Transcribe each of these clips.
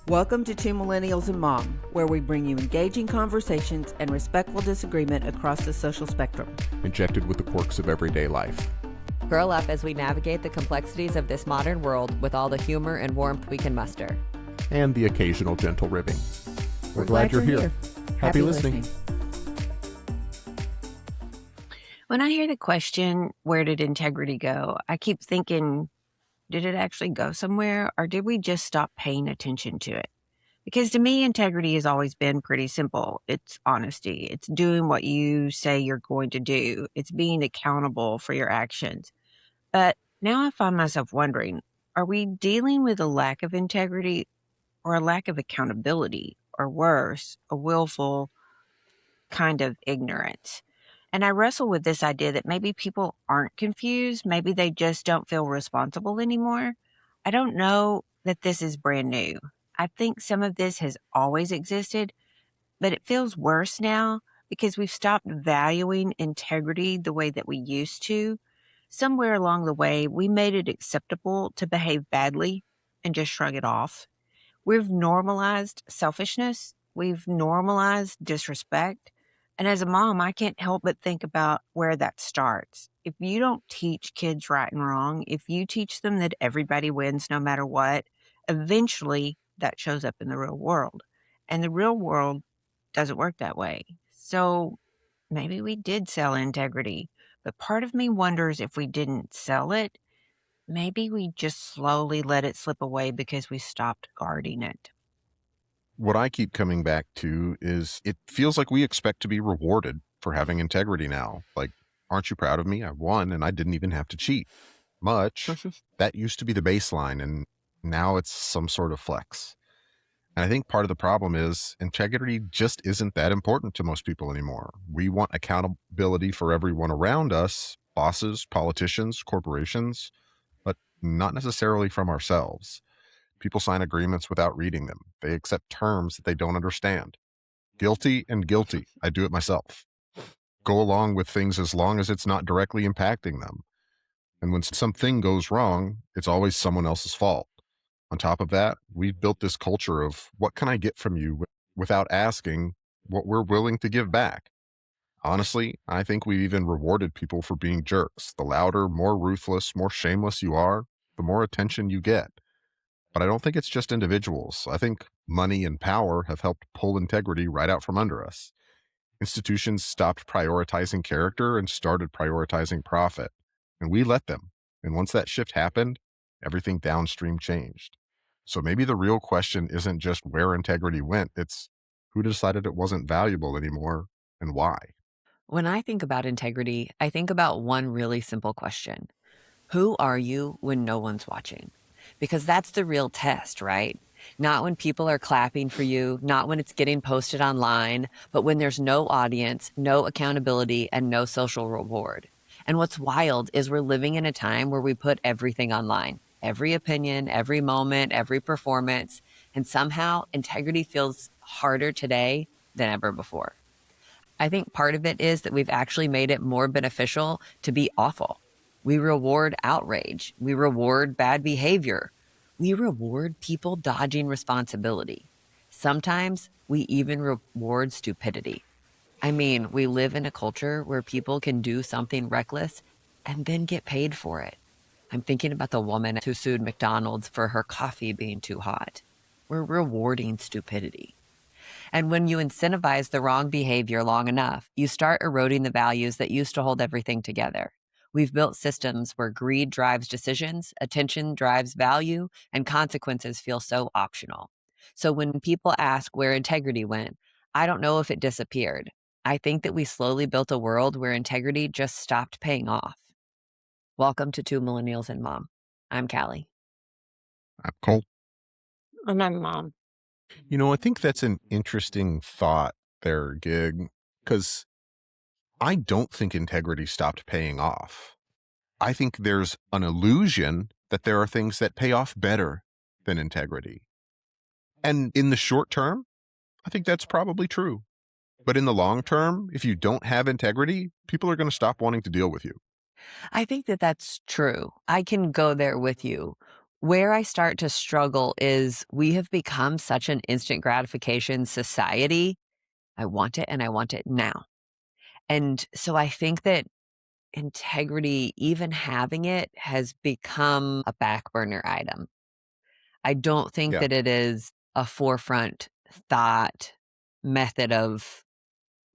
Welcome to Two Millennials and Mom, where we bring you engaging conversations and respectful disagreement across the social spectrum. Injected with the quirks of everyday life. Curl up as we navigate the complexities of this modern world with all the humor and warmth we can muster. And the occasional gentle ribbing. We're glad you're here. Happy listening. When I hear the question, where did integrity go? I keep thinking, did it actually go somewhere, or did we just stop paying attention to it? Because to me, integrity has always been pretty simple. It's honesty. It's doing what you say you're going to do. It's being accountable for your actions. But now I find myself wondering, are we dealing with a lack of integrity or a lack of accountability, or worse, a willful kind of ignorance? And I wrestle with this idea that maybe people aren't confused. Maybe they just don't feel responsible anymore. I don't know that this is brand new. I think some of this has always existed, but it feels worse now because we've stopped valuing integrity the way that we used to. Somewhere along the way, we made it acceptable to behave badly and just shrug it off. We've normalized selfishness. We've normalized disrespect. And as a mom, I can't help but think about where that starts. If you don't teach kids right and wrong, if you teach them that everybody wins no matter what, eventually that shows up in the real world. And the real world doesn't work that way. So maybe we did sell integrity, but part of me wonders if we didn't sell it, maybe we just slowly let it slip away because we stopped guarding it. What I keep coming back to is it feels like we expect to be rewarded for having integrity now. Like, aren't you proud of me? I won and I didn't even have to cheat. Much. That used to be the baseline, and now it's some sort of flex. And I think part of the problem is integrity just isn't that important to most people anymore. We want accountability for everyone around us, bosses, politicians, corporations, but not necessarily from ourselves. People sign agreements without reading them. They accept terms that they don't understand. Guilty and guilty. I do it myself. Go along with things as long as it's not directly impacting them. And when something goes wrong, it's always someone else's fault. On top of that, we've built this culture of what can I get from you without asking what we're willing to give back. Honestly, I think we've even rewarded people for being jerks. The louder, more ruthless, more shameless you are, the more attention you get. But I don't think it's just individuals. I think money and power have helped pull integrity right out from under us. Institutions stopped prioritizing character and started prioritizing profit. And we let them. And once that shift happened, everything downstream changed. So maybe the real question isn't just where integrity went, it's who decided it wasn't valuable anymore and why. When I think about integrity, I think about one really simple question. Who are you when no one's watching? Because that's the real test, right? Not when people are clapping for you, not when it's getting posted online, but when there's no audience, no accountability, and no social reward. And what's wild is we're living in a time where we put everything online. Every opinion, every moment, every performance, and somehow integrity feels harder today than ever before. I think part of it is that we've actually made it more beneficial to be awful. We reward outrage. We reward bad behavior. We reward people dodging responsibility. Sometimes we even reward stupidity. I mean, we live in a culture where people can do something reckless and then get paid for it. I'm thinking about the woman who sued McDonald's for her coffee being too hot. We're rewarding stupidity. And when you incentivize the wrong behavior long enough, you start eroding the values that used to hold everything together. We've built systems where greed drives decisions, attention drives value, and consequences feel so optional. So when people ask where integrity went, I don't know if it disappeared. I think that we slowly built a world where integrity just stopped paying off. Welcome to Two Millennials and Mom. I'm Callie. I'm Cole. And I'm Mom. You know, I think that's an interesting thought there, Gig, because I don't think integrity stopped paying off. I think there's an illusion that there are things that pay off better than integrity. And in the short term, I think that's probably true. But in the long term, if you don't have integrity, people are going to stop wanting to deal with you. I think that that's true. I can go there with you. Where I start to struggle is we have become such an instant gratification society. I want it and I want it now. And so I think that integrity, even having it, has become a back burner item. I don't think Yeah. that it is a forefront thought method of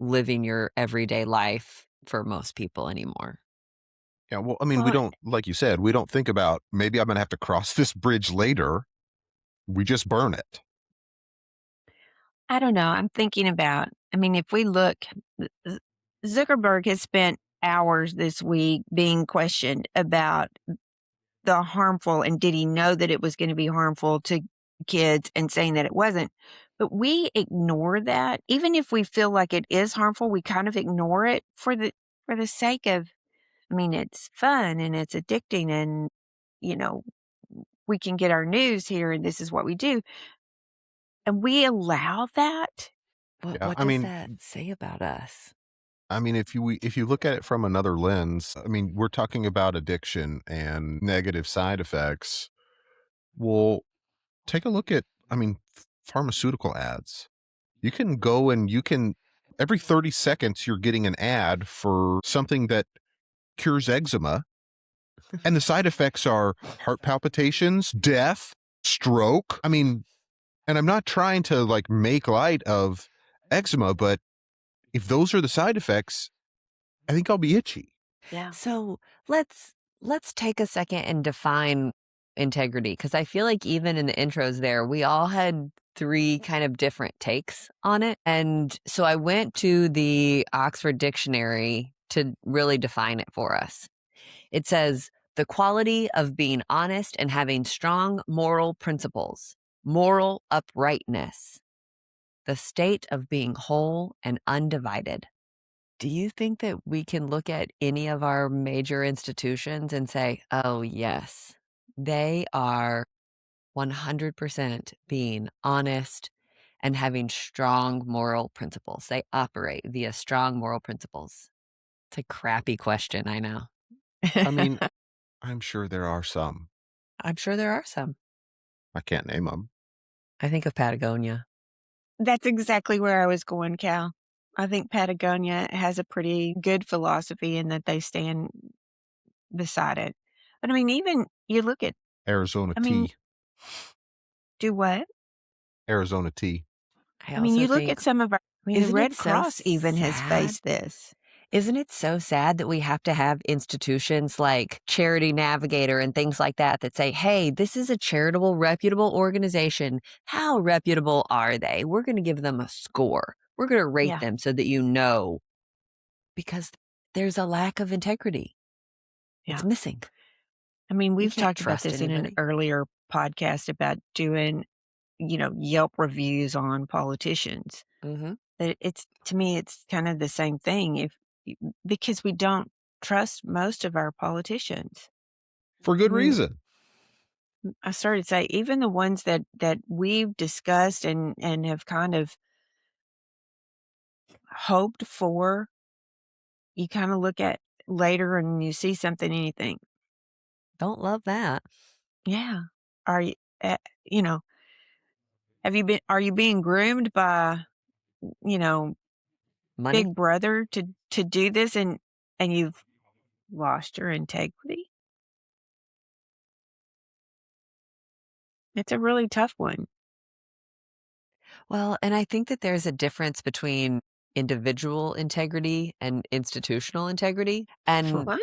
living your everyday life for most people anymore. Yeah. Well, I mean, we Well, don't, like you said, we don't think about maybe I'm going to have to cross this bridge later. We just burn it. I don't know. I'm thinking about, I mean, if we look, Zuckerberg has spent hours this week being questioned about the harmful, and did he know that it was going to be harmful to kids, and saying that it wasn't. But we ignore that. Even if we feel like it is harmful, we kind of ignore it for the sake of, I mean, it's fun and it's addicting, and you know, we can get our news here and this is what we do. And we allow that. Yeah. What does that say about us? I mean, if you look at it from another lens, I mean, we're talking about addiction and negative side effects. Well, take a look at, I mean, pharmaceutical ads. You can go and you can, every 30 seconds, you're getting an ad for something that cures eczema. And the side effects are heart palpitations, death, stroke. I mean, and I'm not trying to like make light of eczema, but if those are the side effects, I think I'll be itchy. Yeah. So let's take a second and define integrity, because I feel like even in the intros there, we all had three kind of different takes on it. And so I went to the Oxford Dictionary to really define it for us. It says the quality of being honest and having strong moral principles, moral uprightness, the state of being whole and undivided. Do you think that we can look at any of our major institutions and say, oh, yes, they are 100% being honest and having strong moral principles? They operate via strong moral principles. It's a crappy question, I know. I mean, I'm sure there are some. I'm sure there are some. I can't name them. I think of Patagonia. That's exactly where I was going, Cal. I think Patagonia has a pretty good philosophy in that they stand beside it. But I mean, even you look at, Arizona I mean, tea. do what? Arizona tea. I mean, you look at some of our, I mean, the isn't it Red so Cross even has sad? faced this. Isn't it so sad that we have to have institutions like Charity Navigator and things like that that say, hey, this is a charitable, reputable organization. How reputable are they? We're going to give them a score. We're going to rate Yeah. them so that you know, because there's a lack of integrity. Yeah. It's missing. I mean, we've can't talked about trust this in an anybody. earlier podcast about doing, Yelp reviews on politicians. Mm-hmm. That it's, to me, it's kind of the same thing, because we don't trust most of our politicians. For good I mean, reason. I started to say even the ones that we've discussed and have kind of hoped for, you kind of look at later and you see something and you think, Don't love that. yeah, are you, you know, are you being groomed by, Money. Big Brother to do this, and you've lost your integrity? It's a really tough one. Well, and I think that there's a difference between individual integrity and institutional integrity. And Why?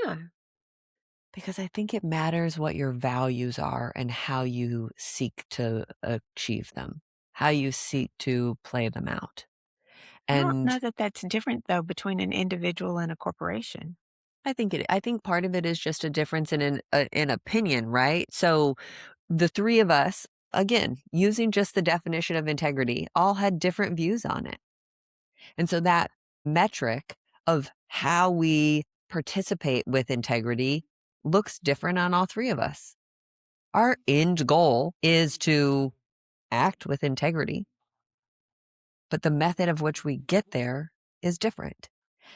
because I think it matters what your values are and how you seek to achieve them, how you seek to play them out. I don't know And that that's different though between an individual and a corporation. I think part of it is just a difference in opinion, right? So the three of us, again, using just the definition of integrity, all had different views on it. And so that metric of how we participate with integrity looks different on all three of us. Our end goal is to act with integrity, but the method of which we get there is different.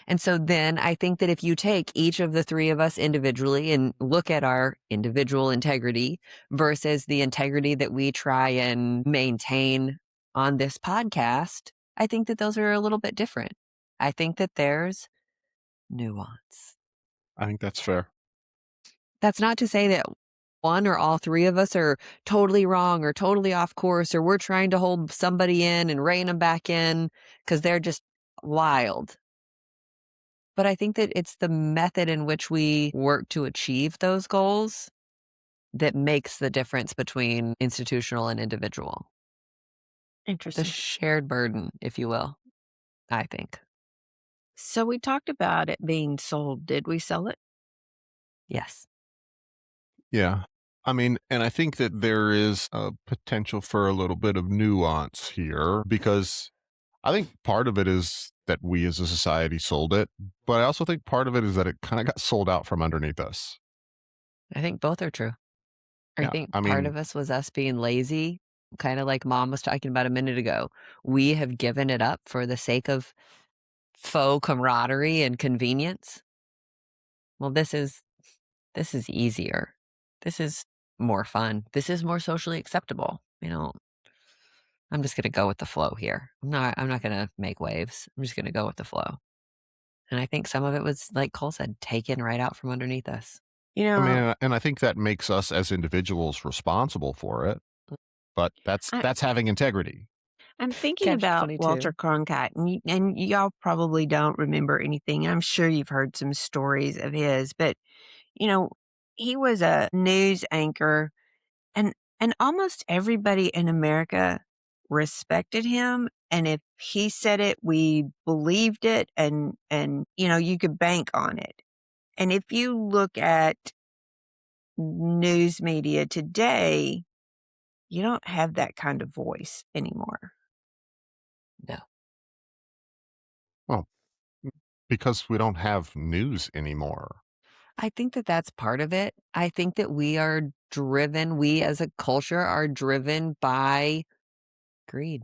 And so then I think that if you take each of the three of us individually and look at our individual integrity versus the integrity that we try and maintain on this podcast, I think that those are a little bit different. I think that there's nuance. I think that's fair. That's not to say that one or all three of us are totally wrong or totally off course, or we're trying to hold somebody in and rein them back in because they're just wild. But I think that it's the method in which we work to achieve those goals that makes the difference between institutional and individual. The Interesting. shared burden, if you will, I think. So we talked about it being sold. Did we sell it? Yes. Yeah. I mean, and I think that there is a potential for a little bit of nuance here because I think part of it is that we as a society sold it, but I also think part of it is that it kind of got sold out from underneath us. I think both are true. I Yeah. think I part mean, of us was us being lazy, kind of like Mom was talking about a minute ago. We have given it up for the sake of faux camaraderie and convenience. Well, this is easier. This is more fun. This is more socially acceptable. I'm just going to go with the flow here. I'm not going to make waves. I'm just going to go with the flow. And I think some of it was, like Cole said, taken right out from underneath us. I mean, and I think that makes us as individuals responsible for it, but that's having integrity. I'm thinking Catch about 22. Walter Cronkite, and y'all probably don't remember anything. I'm sure you've heard some stories of his, but he was a news anchor, and almost everybody in America respected him. And if he said it, we believed it, and you could bank on it. And if you look at news media today, you don't have that kind of voice anymore. No. Well, because we don't have news anymore. I think that that's part of it. I think that we as a culture are driven by greed,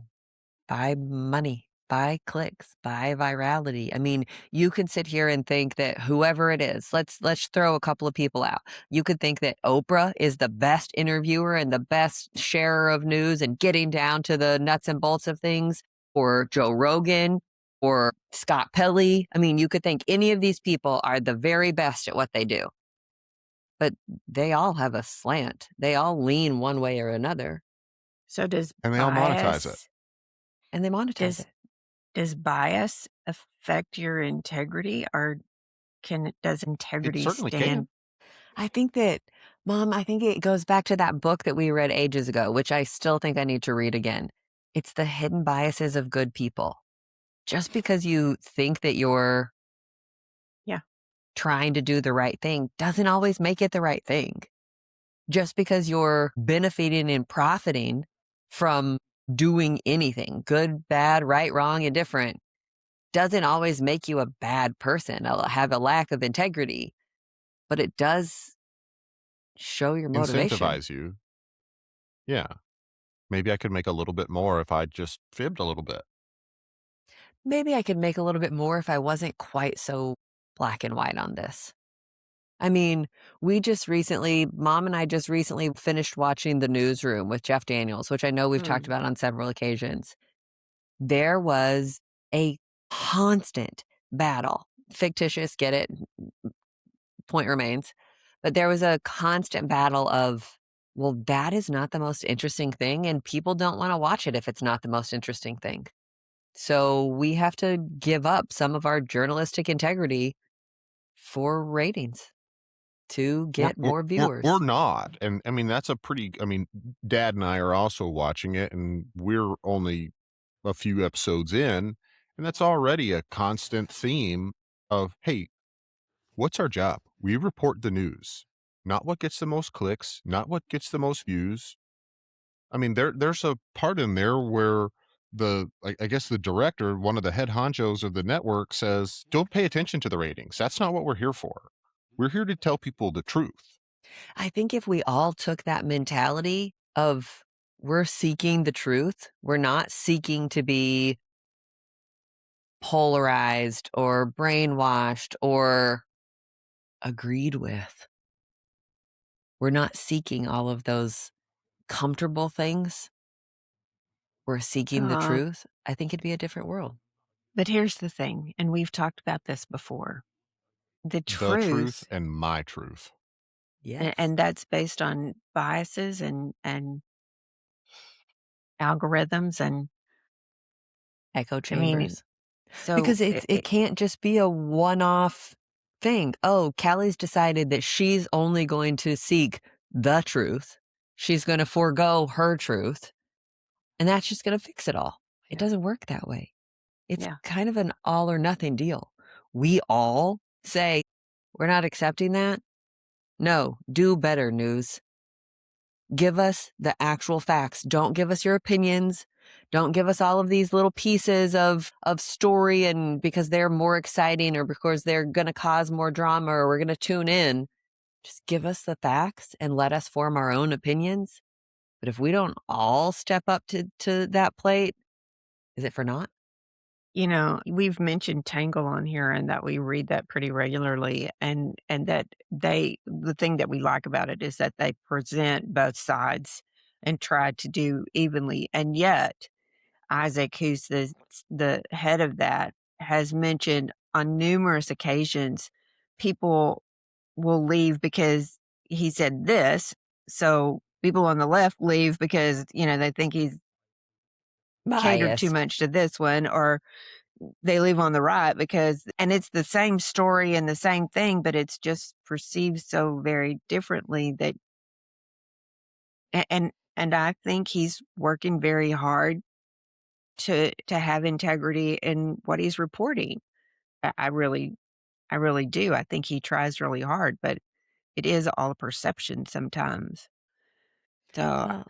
by money, by clicks, by virality. I mean, you could sit here and think that whoever it is, let's throw a couple of people out. You could think that Oprah is the best interviewer and the best sharer of news and getting down to the nuts and bolts of things, or Joe Rogan or Scott Pelley. I mean, you could think any of these people are the very best at what they do. But they all have a slant. They all lean one way or another. So does And they all monetize it. And they monetize it. Does bias affect your integrity, or does integrity certainly stand? can. I think that, Mom, I think it goes back to that book that we read ages ago, which I still think I need to read again. It's The Hidden Biases of Good People. Just because you think that you're trying to do the right thing doesn't always make it the right thing. Just because you're benefiting and profiting from doing anything, good, bad, right, wrong, indifferent, doesn't always make you a bad person, have a lack of integrity, but it does show your motivation. Incentivize you. Yeah. Maybe I could make a little bit more if I just fibbed a little bit. Maybe I could make a little bit more if I wasn't quite so black and white on this. I mean, Mom and I just recently finished watching The Newsroom with Jeff Daniels, which I know we've talked about on several occasions. There was a constant battle. Fictitious, get it? Point remains. But there was a constant battle of, well, that is not the most interesting thing, and people don't want to watch it if it's not the most interesting thing. So we have to give up some of our journalistic integrity for ratings to get more viewers. Or not. And I mean, Dad and I are also watching it, and we're only a few episodes in, and that's already a constant theme of, hey, what's our job? We report the news, not what gets the most clicks, not what gets the most views. I mean, there's a part in there where I guess the director, one of the head honchos of the network, says, don't pay attention to the ratings. That's not what we're here for. We're here to tell people the truth. I think if we all took that mentality of we're seeking the truth, we're not seeking to be polarized or brainwashed or agreed with. We're not seeking all of those comfortable things. We're seeking the truth. I think it'd be a different world. But here's the thing, and we've talked about this before. The The truth truth, and my truth. Yes. and that's based on biases and algorithms and Echo I mean, chambers. so Because it can't just be a one-off thing. Oh, Callie's decided that she's only going to seek the truth. She's going to forego her truth. And that's just going to fix it all. It Yeah. doesn't work that way. It's Yeah. kind of an all or nothing deal. We all say, we're not accepting that. No, do better, news. Give us the actual facts. Don't give us your opinions. Don't give us all of these little pieces of story and because they're more exciting or because they're going to cause more drama or we're going to tune in. Just give us the facts and let us form our own opinions. But if we don't all step up to that plate, is it for naught? You know, we've mentioned Tangle on here and that we read that pretty regularly and that the thing that we like about it is that they present both sides and try to do evenly. And yet Isaac, who's the head of that, has mentioned on numerous occasions people will leave because he said this. So people on the left leave because, they think he's catered too Biased. much to this one, or they leave on the right because, and it's the same story and the same thing, but it's just perceived so very differently that, and I think he's working very hard to have integrity in what he's reporting. I really do. I think he tries really hard, but it is all a perception sometimes. So Well,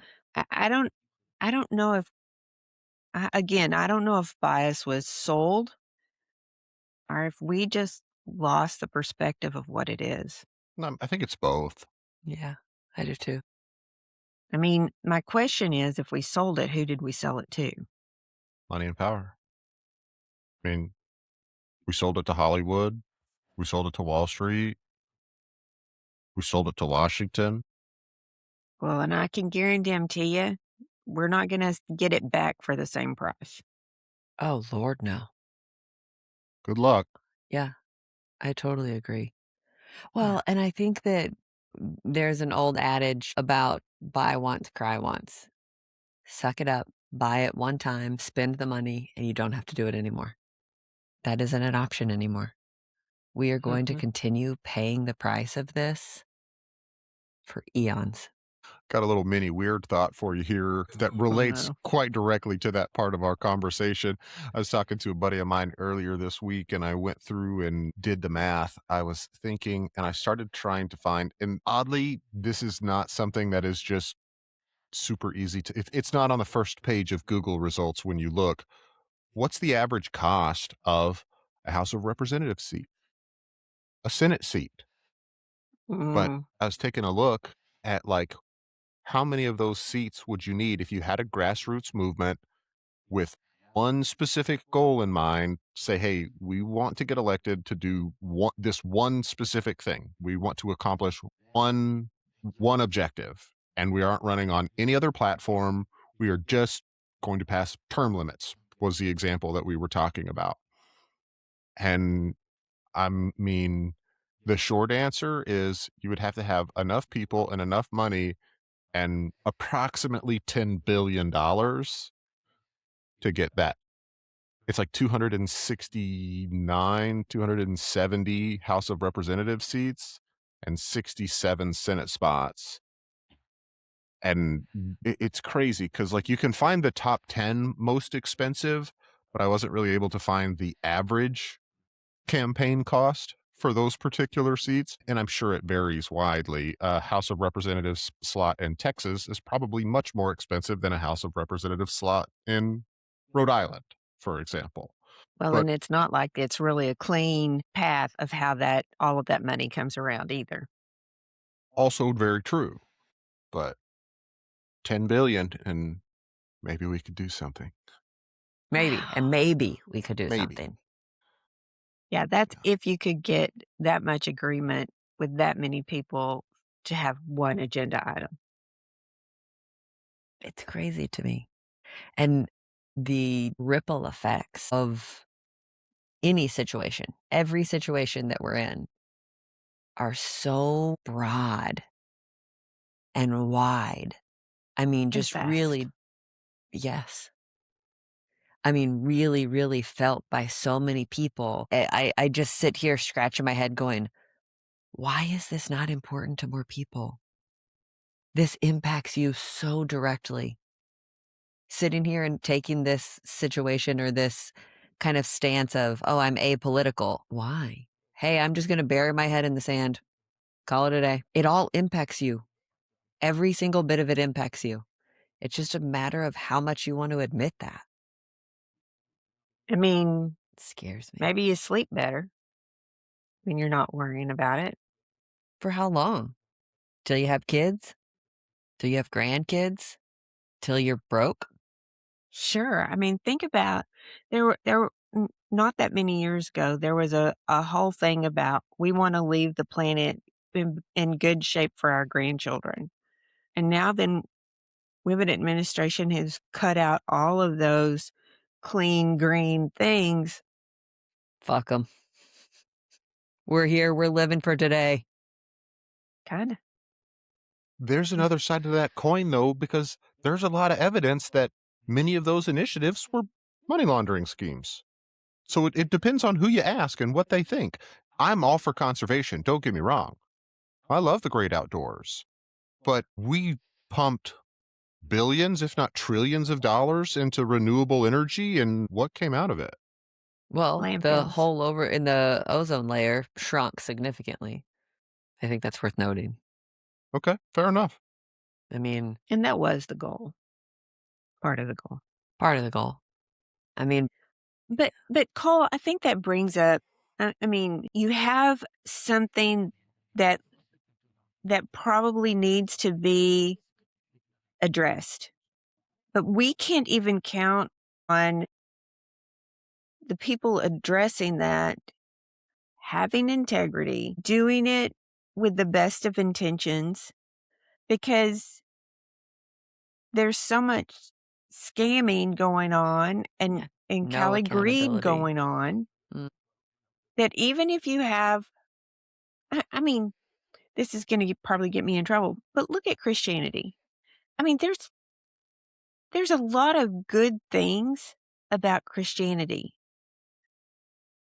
I don't know if, again, I don't know if bias was sold or if we just lost the perspective of what it is. No, I think it's both. yeah, I do too. I mean, my question is, if we sold it, who did we sell it to? Money and power. I mean, we sold it to Hollywood. We sold it to Wall Street. We sold it to Washington. Well, and I can guarantee you, we're not going to get it back for the same price. Oh, Lord, no. Good luck. Yeah, I totally agree. Well, and I think that there's an old adage about buy once, cry once. Suck it up, buy it one time, spend the money, and you don't have to do it anymore. That isn't an option anymore. We are going to continue paying the price of this for eons. Got a little mini weird thought for you here that relates no. quite directly to that part of our conversation. I was talking to a buddy of mine earlier this week and I went through and did the math. I was thinking and I started trying to find, and oddly, this is not something that is just super easy to, it's not on the first page of Google results when you look. What's the average cost of a House of Representatives seat, a Senate seat? But Mm. I was taking a look at like, how many of those seats would you need if you had a grassroots movement with one specific goal in mind? Say, hey, we want to get elected to do this one specific thing. We want to accomplish one objective, and we aren't running on any other platform. We are just going to pass term limits, was the example that we were talking about. And I mean, the short answer is you would have to have enough people and enough money and approximately $10 billion to get that. It's like 269, 270 House of Representative seats and 67 Senate spots. And it's crazy because like you can find the top 10 most expensive, but I wasn't really able to find the average campaign cost for those particular seats, and I'm sure it varies widely. A House of Representatives slot in Texas is probably much more expensive than a House of Representatives slot in Rhode Island, for example. Well, But and it's not like it's really a clean path of how that all of that money comes around either. also very true. But 10 billion, and maybe we could do something. Maybe. And maybe we could do Maybe. something. Yeah, that's if you could get that much agreement with that many people to have one agenda item. It's crazy to me. And the ripple effects of any situation, every situation that we're in, are so broad and wide. I mean, And just fast. really, yes. I mean, really, really felt by so many people. I just sit here scratching my head going, why is this not important to more people? This impacts you so directly. Sitting here and taking this situation or this kind of stance of, oh, I'm apolitical. Why? Hey, I'm just going to bury my head in the sand. Call it a day. It all impacts you. Every single bit of it impacts you. It's just a matter of how much you want to admit that. I mean, It scares me. maybe you sleep better when you're not worrying about it. For how long? Till you have kids? Till you have grandkids? Till you're broke? Sure. I mean, think about not that many years ago, there was a whole thing about we want to leave the planet in good shape for our grandchildren. And now then women administration has cut out all of those clean green things. Fuck them. We're here. We're living for today. Kind of. There's another side to that coin, though, because there's a lot of evidence that many of those initiatives were money laundering schemes. So it depends on who you ask and what they think. I'm all for conservation, don't get me wrong. I love the great outdoors. But we pumped billions, if not trillions of dollars into renewable energy, and what came out of it? Well, the Landfills. hole over in the ozone layer shrunk significantly. I think that's worth noting. Okay, fair enough. I mean, And that was the goal. Part of the goal. part of the goal. I mean, But Cole, I think that brings up, I mean, you have something that probably needs to be addressed. But we can't even count on the people addressing that having integrity, doing it with the best of intentions, because there's so much scamming going on and no Cali greed accountability. going on Mm. that even if you have, I mean, this is going to probably get me in trouble, but look at Christianity. I mean, there's a lot of good things about Christianity,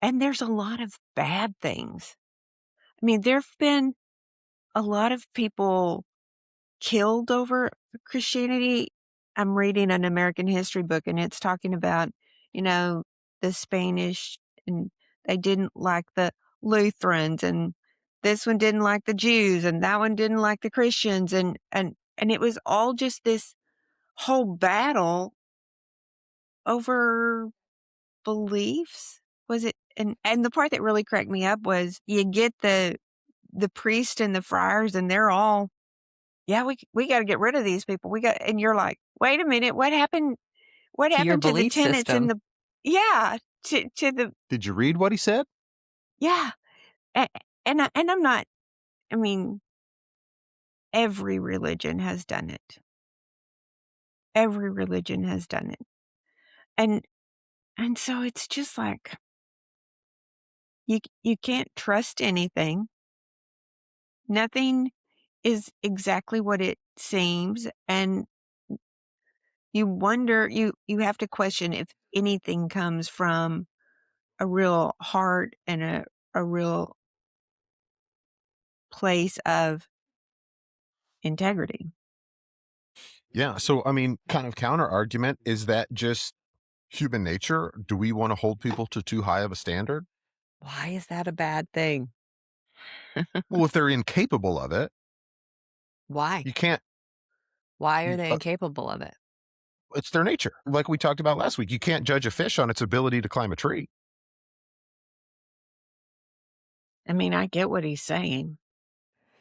and there's a lot of bad things. I mean, there've been a lot of people killed over Christianity. I'm reading an American history book, and it's talking about, the Spanish, and they didn't like the Lutherans, and this one didn't like the Jews, and that one didn't like the Christians, and it was all just this whole battle over beliefs. Was it? And the part that really cracked me up was you get the priest and the friars, and they're all, yeah, we got to get rid of these people. And you're like, wait a minute, what happened? What To your happened to the belief tenets system. and to the, Did you read what he said? yeah. And I'm not, I mean, every religion has done it. Every religion has done it. And so it's just like, you can't trust anything. Nothing is exactly what it seems. And you wonder, you have to question if anything comes from a real heart and a real place of integrity. Yeah. So, I mean, kind of counter argument, is that just human nature? Do we want to hold people to too high of a standard? Why is that a bad thing? Well, if they're incapable of it, Why? you can't. Why are they uh, incapable of it? It's their nature. Like we talked about last week, you can't judge a fish on its ability to climb a tree. I mean, I get what he's saying.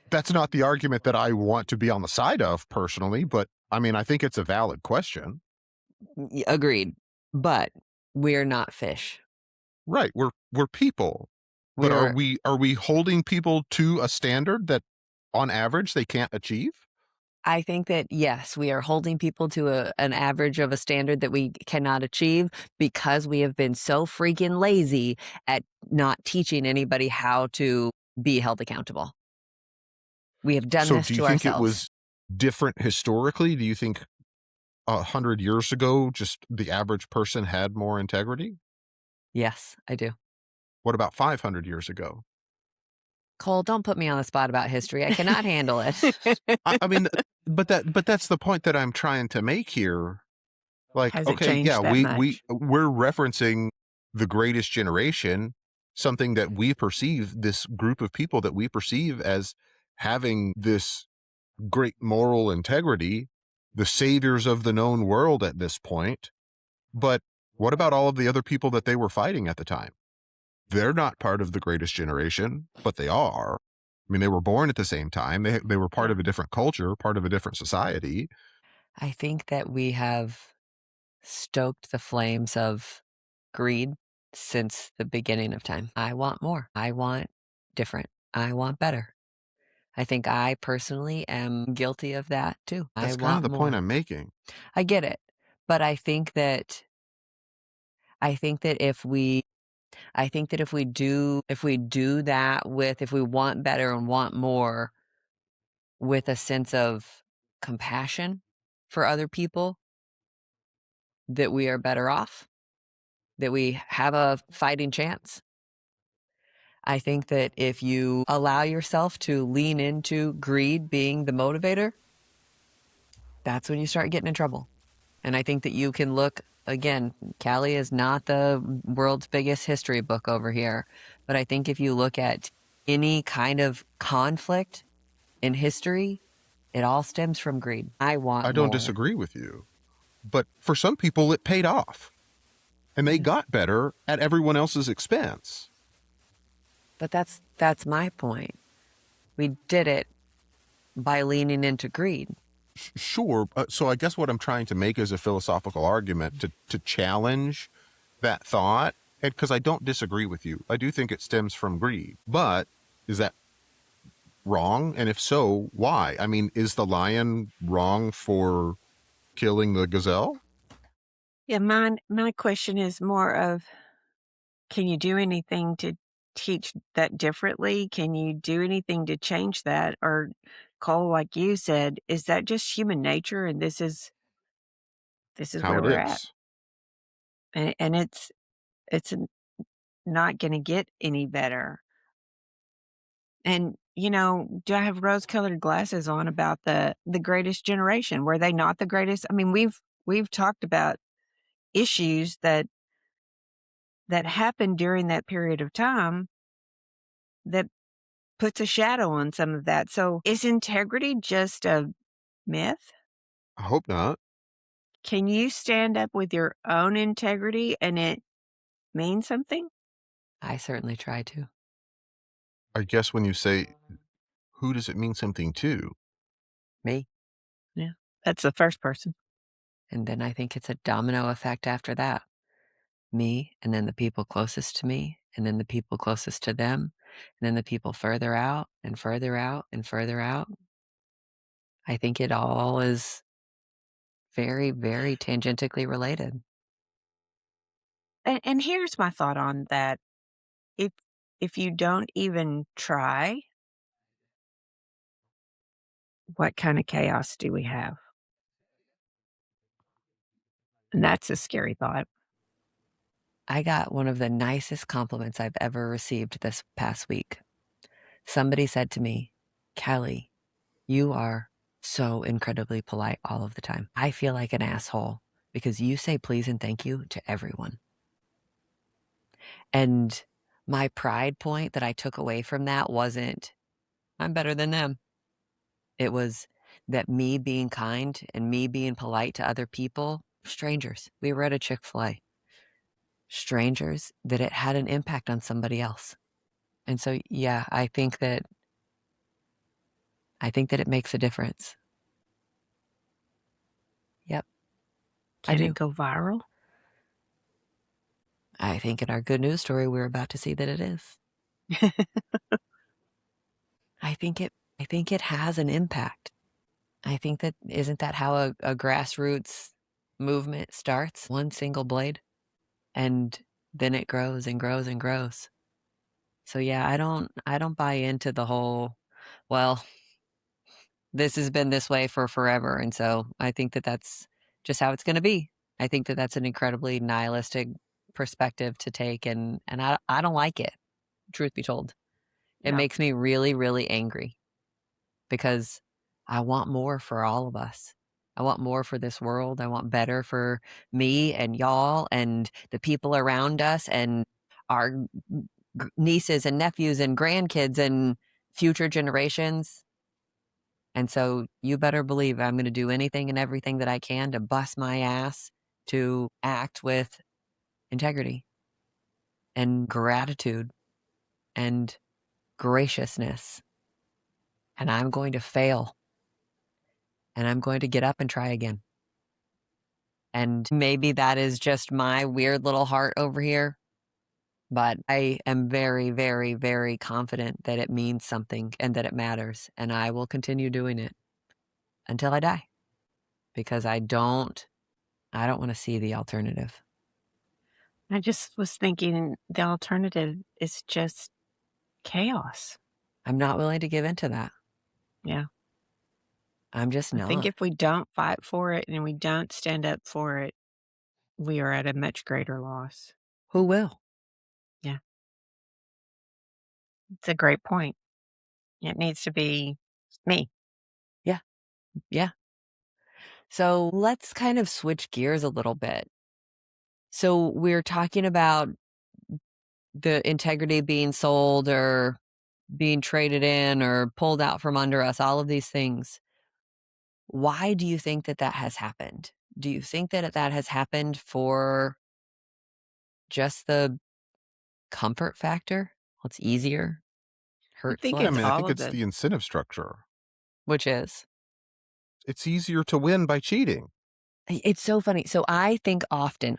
That's not the argument that I want to be on the side of personally, but I mean, I think it's a valid question. Agreed. But we're not fish. Right. We're people. But are We're we holding people to a standard that on average they can't achieve? I think that, yes, we are holding people to an average of a standard that we cannot achieve because we have been so freaking lazy at not teaching anybody how to be held accountable. We have done So this do you to think it ourselves. was different historically? Do you think 100 years ago, just the average person had more integrity? Yes, I do. What about 500 years ago? Cole, don't put me on the spot about history. I cannot handle it. I mean, but that's the point that I'm trying to make here. Like, Has it okay, yeah, changed that we're referencing the greatest generation, something that we perceive, this group of people that we perceive as having this great moral integrity, the saviors of the known world at this point. But what about all of the other people that they were fighting at the time? They're not part of the greatest generation, but they are. I mean, they were born at the same time. They were part Yeah. of a different culture, part of a different society. I think that we have stoked the flames of greed since the beginning of time. I want more. I want different. I want better. I think I personally am guilty of that too. I That's kind of want the point more. I'm making. I get it. But I think that if we do that with, if we want better and want more with a sense of compassion for other people, that we are better off, that we have a fighting chance. I think that if you allow yourself to lean into greed being the motivator, that's when you start getting in trouble. And I think that you can look, again, Callie is not the world's biggest history book over here, but I think if you look at any kind of conflict in history, it all stems from greed. I want I don't more. disagree with you. But for some people, it paid off. And they got better at everyone else's expense. But that's my point. We did it by leaning into greed. Sure. So I guess what I'm trying to make is a philosophical argument to challenge that thought. And because I don't disagree with you, I do think it stems from greed. But is that wrong? And if so, why? I mean, is the lion wrong for killing the gazelle? Yeah, my question is more of, can you do anything to teach that differently? Can you do anything to change that? Or Cole, like you said, is that just human nature and this is How where it we're at? is. And it's not going to get any better. And do I have rose-colored glasses on about the greatest generation? Were they not the greatest? I mean, we've talked about issues that happened during that period of time that puts a shadow on some of that. So is integrity just a myth? I hope not. Can you stand up with your own integrity and it mean something? I certainly try to. I guess when you say, who does it mean something to? Me. Yeah. That's the first person. And then I think it's a domino effect after that. Me, and then the people closest to me, and then the people closest to them, and then the people further out and further out and further out. I think it all is very, very tangentially related. And here's my thought on that. If you don't even try, what kind of chaos do we have? And that's a scary thought. I got one of the nicest compliments I've ever received this past week. Somebody said to me, Callie, you are so incredibly polite all of the time. I feel like an asshole because you say please and thank you to everyone. And my pride point that I took away from that wasn't, I'm better than them. It was that me being kind and me being polite to other people, strangers. We were at a Chick-fil-A. Strangers, that it had an impact on somebody else. And so, yeah, I think that it makes a difference. Yep. I Can do. it go viral? I think in our good news story, we're about to see that it is. I think it has an impact. I think that isn't that how a grassroots movement starts? One single blade, and then it grows and grows and grows. So yeah, I don't buy into the whole, well, this has been this way for forever, and so I think that that's just how it's going to be. I think that that's an incredibly nihilistic perspective to take, and I don't like it. Truth be told, it Yeah. makes me really, really angry because I want more for all of us. I want more for this world. I want better for me and y'all and the people around us and our nieces and nephews and grandkids and future generations. And so you better believe I'm going to do anything and everything that I can to bust my ass to act with integrity and gratitude and graciousness. And I'm going to fail. And I'm going to get up and try again. And maybe that is just my weird little heart over here. But I am very, very, very confident that it means something and that it matters. And I will continue doing it until I die. Because I don't want to see the alternative. I just was thinking the alternative is just chaos. I'm not willing to give in to that. Yeah. I'm just not. I think if we don't fight for it and we don't stand up for it, we are at a much greater loss. Who will? Yeah. It's a great point. It needs to be me. Yeah. Yeah. So let's kind of switch gears a little bit. So we're talking about the integrity being sold or being traded in or pulled out from under us, all of these things. Why do you think that that has happened? Do you think that that has happened for just the comfort factor? Well, it's easier, hurts think I less, it's mean, I all think of it's it. the incentive structure. which is? It's easier to win by cheating. It's so funny. So I think often,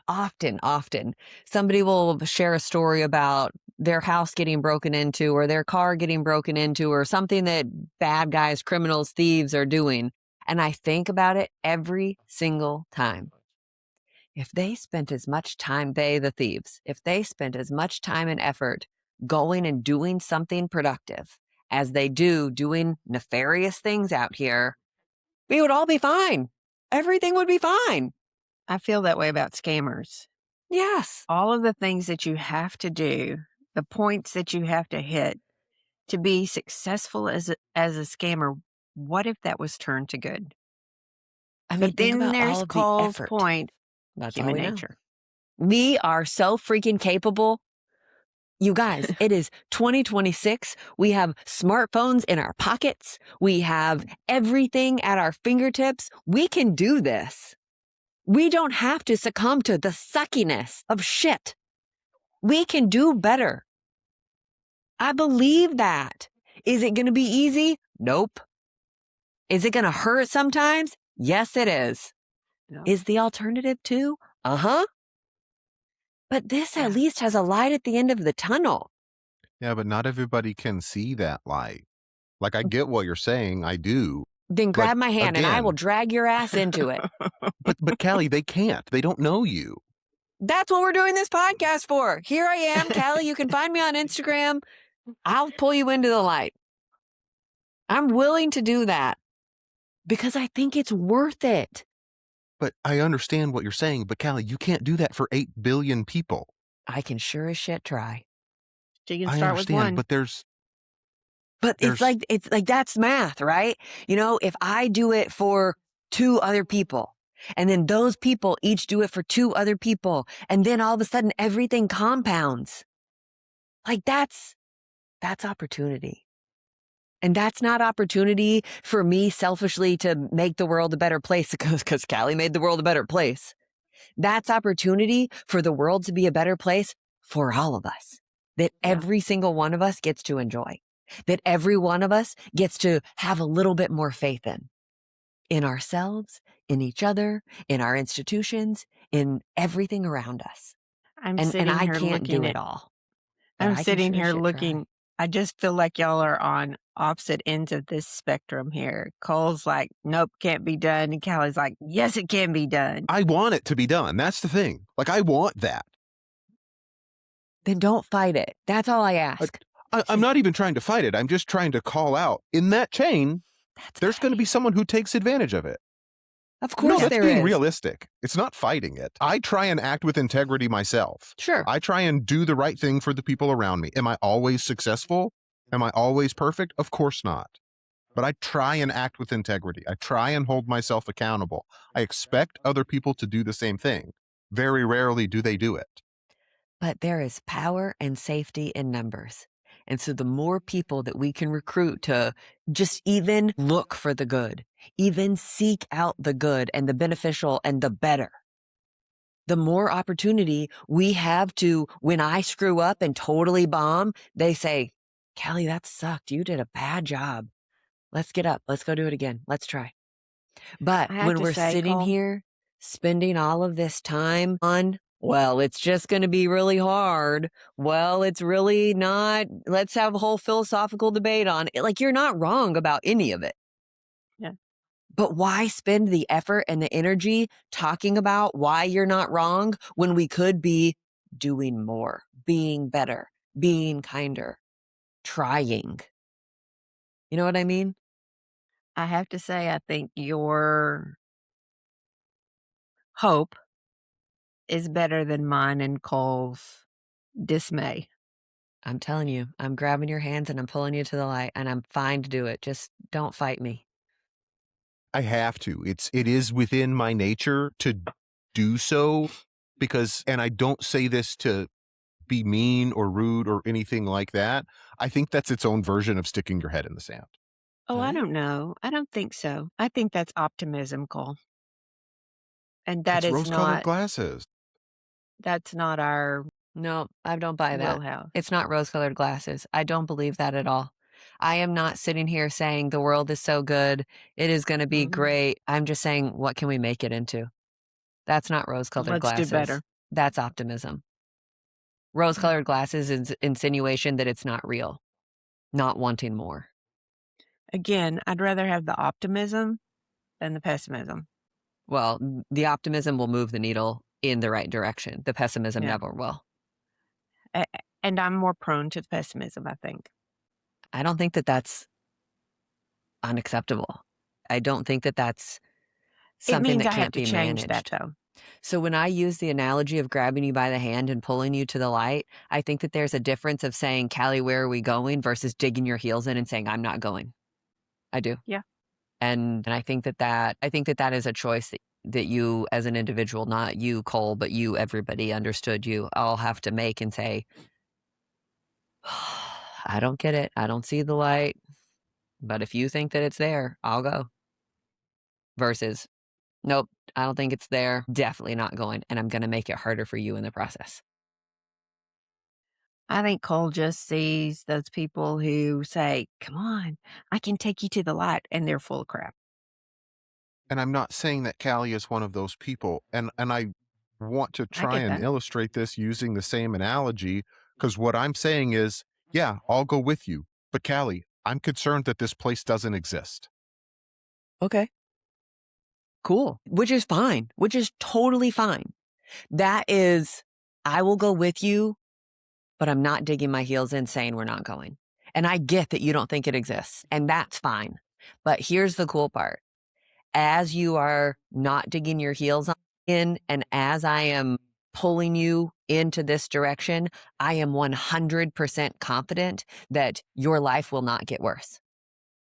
somebody will share a story about their house getting broken into or their car getting broken into or something that bad guys, criminals, thieves are doing. And I think about it every single time. If they spent as much time, the thieves, if they spent as much time and effort going and doing something productive as they do doing nefarious things out here, we would all be fine. Everything would be fine. I feel that way about scammers. Yes. All of the things that you have to do, the points that you have to hit to be successful as a scammer, what if that was turned to good? I mean, But think then about there's all of the Cole's effort. point, That's all human we know. nature. We are so freaking capable. You guys, it is 2026. We have smartphones in our pockets. We have everything at our fingertips. We can do this. We don't have to succumb to the suckiness of shit. We can do better. I believe that. Is it going to be easy? Nope. Is it going to hurt sometimes? Yes, it is. No. Is the alternative too? Uh-huh. But this Yeah. at least has a light at the end of the tunnel. Yeah, but not everybody can see that light. Like, I get what you're saying. I do. Then grab my hand and I again- will drag your ass into it. But Callie, they can't. They don't know you. That's what we're doing this podcast for. Here I am, Callie. You can find me on Instagram. I'll pull you into the light. I'm willing to do that because I think it's worth it. But I understand what you're saying. But Callie, you can't do that for 8 billion people. I can sure as shit try. So you can I start with understand, one. but But it's like that's math, right? You know, if I do it for 2 other people and then those people each do it for 2 other people and then all of a sudden everything compounds. Like that's opportunity. And that's not opportunity for me selfishly to make the world a better place because Callie made the world a better place. That's opportunity for the world to be a better place for all of us. That every single one of us gets to enjoy. That every one of us gets to have a little bit more faith in ourselves, in each other, in our institutions, in everything around us. I'm And sitting I here can't do looking it at all. but I'm I can sitting sure as here shit looking I just feel like y'all are on opposite ends of this spectrum here. Cole's like, nope, can't be done. And Callie's like, yes, it can be done. I want it to be done. That's the thing. Like, I want that. Then don't fight it. That's all I ask. I'm not even trying to fight it. I'm just trying to call out in that chain, there's going to be someone who takes advantage of it. Of course No, that's there being is. realistic. It's not fighting it. I try and act with integrity myself. Sure. I try and do the right thing for the people around me. Am I always successful? Am I always perfect? Of course not. But I try and act with integrity. I try and hold myself accountable. I expect other people to do the same thing. Very rarely do they do it. But there is power and safety in numbers. And so the more people that we can recruit to just even look for the good, even seek out the good and the beneficial and the better, the more opportunity we have to, when I screw up and totally bomb, they say, Callie, that sucked. You did a bad job. Let's get up. Let's go do it again. Let's try. But I have when to we're say, sitting Cole, here spending all of this time on, well, it's just going to be really hard. Well, it's really not. Let's have a whole philosophical debate on it. Like, you're not wrong about any of it. Yeah. But why spend the effort and the energy talking about why you're not wrong when we could be doing more, being better, being kinder, trying? You know what I mean? I have to say, I think your hope is better than mine and Cole's dismay. I'm telling you, I'm grabbing your hands and I'm pulling you to the light, and I'm fine to do it. Just don't fight me. I have to. It is within my nature to do so because, and I don't say this to be mean or rude or anything like that. I think that's its own version of sticking your head in the sand. Oh, I Right? don't know. I don't think so. I think that's optimism, Cole. And that It's is rose-colored not, glasses. that's not our No, I don't buy that. wheelhouse. It's not rose-colored glasses. I don't believe that at all. I am not sitting here saying the world is so good, it is going to be Mhm. great. I'm just saying, what can we make it into? That's not rose-colored Let's do glasses. better. That's optimism. Rose-colored glasses is insinuation that it's not real, not wanting more. Again, I'd rather have the optimism than the pessimism. Well, the optimism will move the needle in the right direction. The pessimism Yeah. never will. And I'm more prone to pessimism, I think. I don't think that that's unacceptable. I don't think that that's It something means that I have can't to be change that, managed. though. So when I use the analogy of grabbing you by the hand and pulling you to the light, I think that there's a difference of saying, Callie, where are we going, versus digging your heels in and saying, I'm not going. I do. Yeah. And I think that is a choice that you as an individual, not you, Cole, but you, everybody understood, you all have to make and say, I don't get it. I don't see the light. But if you think that it's there, I'll go. Versus, nope, I don't think it's there. Definitely not going. And I'm going to make it harder for you in the process. I think Cole just sees those people who say, come on, I can take you to the light, and they're full of crap. And I'm not saying that Callie is one of those people. And I want to try get and that. illustrate this using the same analogy, because what I'm saying is, yeah, I'll go with you. But Callie, I'm concerned that this place doesn't exist. Okay. Cool. Which is fine. Which is totally fine. That is, I will go with you, but I'm not digging my heels in saying we're not going. And I get that you don't think it exists, and that's fine. But here's the cool part. As you are not digging your heels in, and as I am pulling you into this direction, I am 100% confident that your life will not get worse.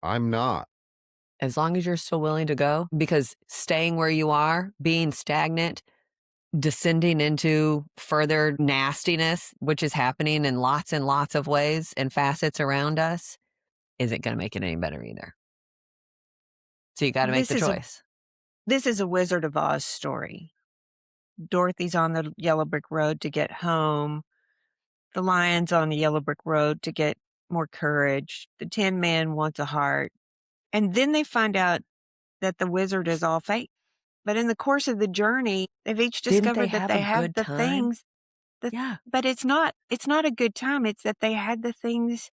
I'm not. As long as you're still willing to go, because staying where you are, being stagnant, descending into further nastiness, which is happening in lots and lots of ways and facets around us, isn't going to make it any better either. So you got to make the choice. This is a Wizard of Oz story. Dorothy's on the yellow brick road to get home. The lion's on the yellow brick road to get more courage. The Tin Man wants a heart. And then they find out that the wizard is all fake. But in the course of the journey, they've each discovered that they have the things. Yeah. But it's not a good time. It's that they had the things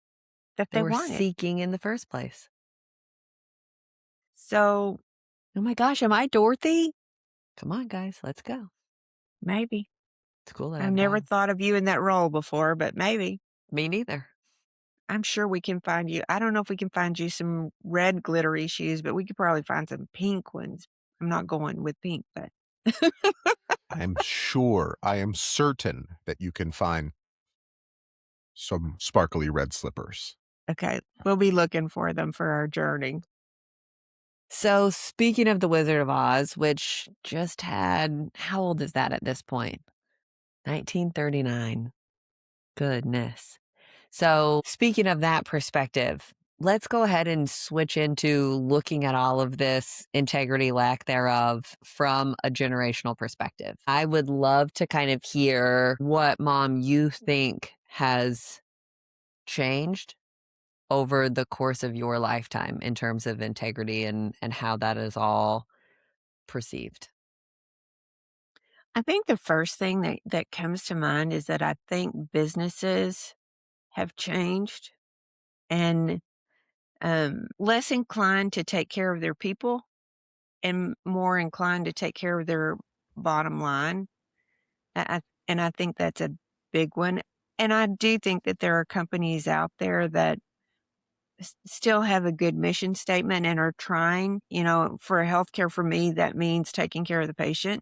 that they they were wanted. seeking in the first place. So Oh my gosh, am I Dorothy? Come on, guys, let's go. maybe. It's cool that I I've have never dogs. thought of you in that role before, but maybe. Me neither. I'm sure we can find you. I don't know if we can find you some red glittery shoes, but we could probably find some pink ones. I'm not going with pink, but I am certain that you can find some sparkly red slippers. okay, we'll be looking for them for our journey. So, speaking of The Wizard of Oz, which just had, how old is that at this point? 1939. Goodness. So, speaking of that perspective, let's go ahead and switch into looking at all of this integrity, lack thereof, from a generational perspective. I would love to kind of hear what, Mom, you think has changed over the course of your lifetime in terms of integrity and how that is all perceived. I think the first thing that comes to mind is that I think businesses have changed and less inclined to take care of their people and more inclined to take care of their bottom line. And I think that's a big one. And I do think that there are companies out there that still have a good mission statement and are trying, for healthcare, for me, that means taking care of the patient.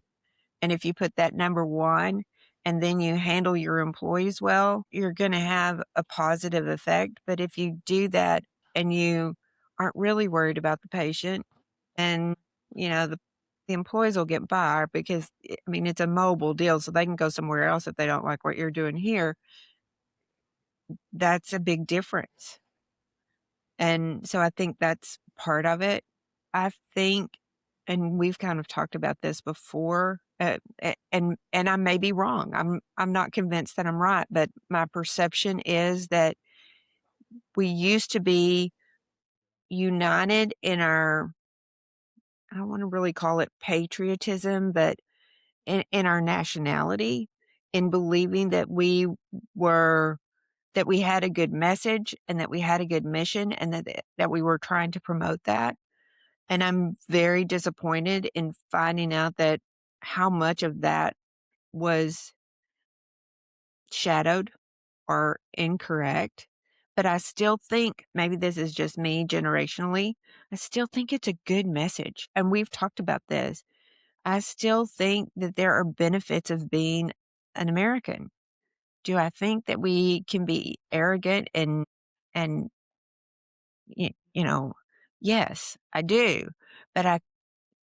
And if you put that number one and then you handle your employees well, you're going to have a positive effect. But if you do that and you aren't really worried about the patient, and the employees will get by because it's a mobile deal, so they can go somewhere else if they don't like what you're doing here. That's a big difference. And so I think that's part of it. I think, and we've kind of talked about this before, and I may be wrong. I'm not convinced that I'm right, but my perception is that we used to be united in our, I don't want to really call it patriotism, but in our nationality, in believing that we had a good message and that we had a good mission and that we were trying to promote that. And I'm very disappointed in finding out that how much of that was shadowed or incorrect. But I still think, maybe this is just me generationally, I still think it's a good message. And we've talked about this. I still think that there are benefits of being an American. Do I think that we can be arrogant and yes, I do. But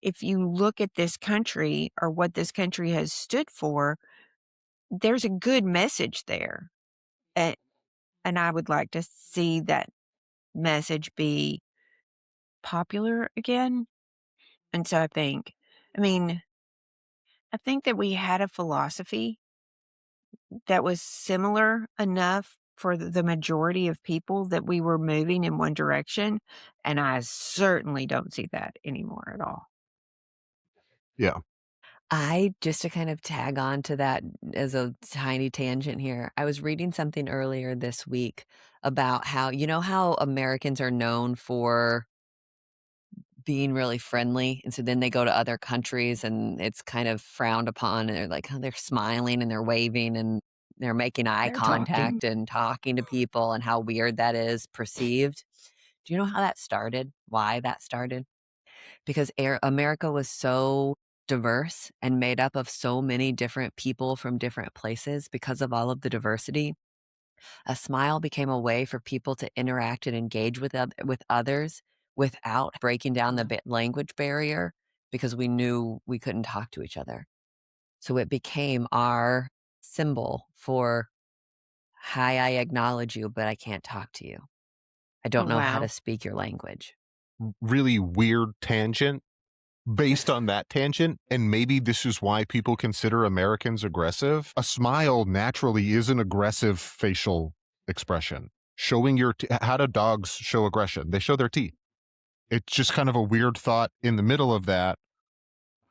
if you look at this country or what this country has stood for, there's a good message there. And, and I would like to see that message be popular again. And so I mean, I think that we had a philosophy that was similar enough for the majority of people that we were moving in one direction. And I certainly don't see that anymore at all. Yeah. Just to kind of tag on to that as a tiny tangent here, I was reading something earlier this week about how Americans are known for being really friendly. And so then they go to other countries and it's kind of frowned upon. And they're like, oh, they're smiling and they're waving and they're making eye They're talking. contact and talking to people and how weird that is perceived. Do you know how that started? Why that started? Because America was so diverse and made up of so many different people from different places. Because of all of the diversity, a smile became a way for people to interact and engage with others without breaking down the language barrier, because we knew we couldn't talk to each other. So it became our symbol for, hi, I acknowledge you, but I can't talk to you. I don't know how Wow. to speak your language. Really weird tangent based on that tangent, and maybe this is why people consider Americans aggressive. A smile naturally is an aggressive facial expression. Showing your how do dogs show aggression? They show their teeth. It's just kind of a weird thought in the middle of that,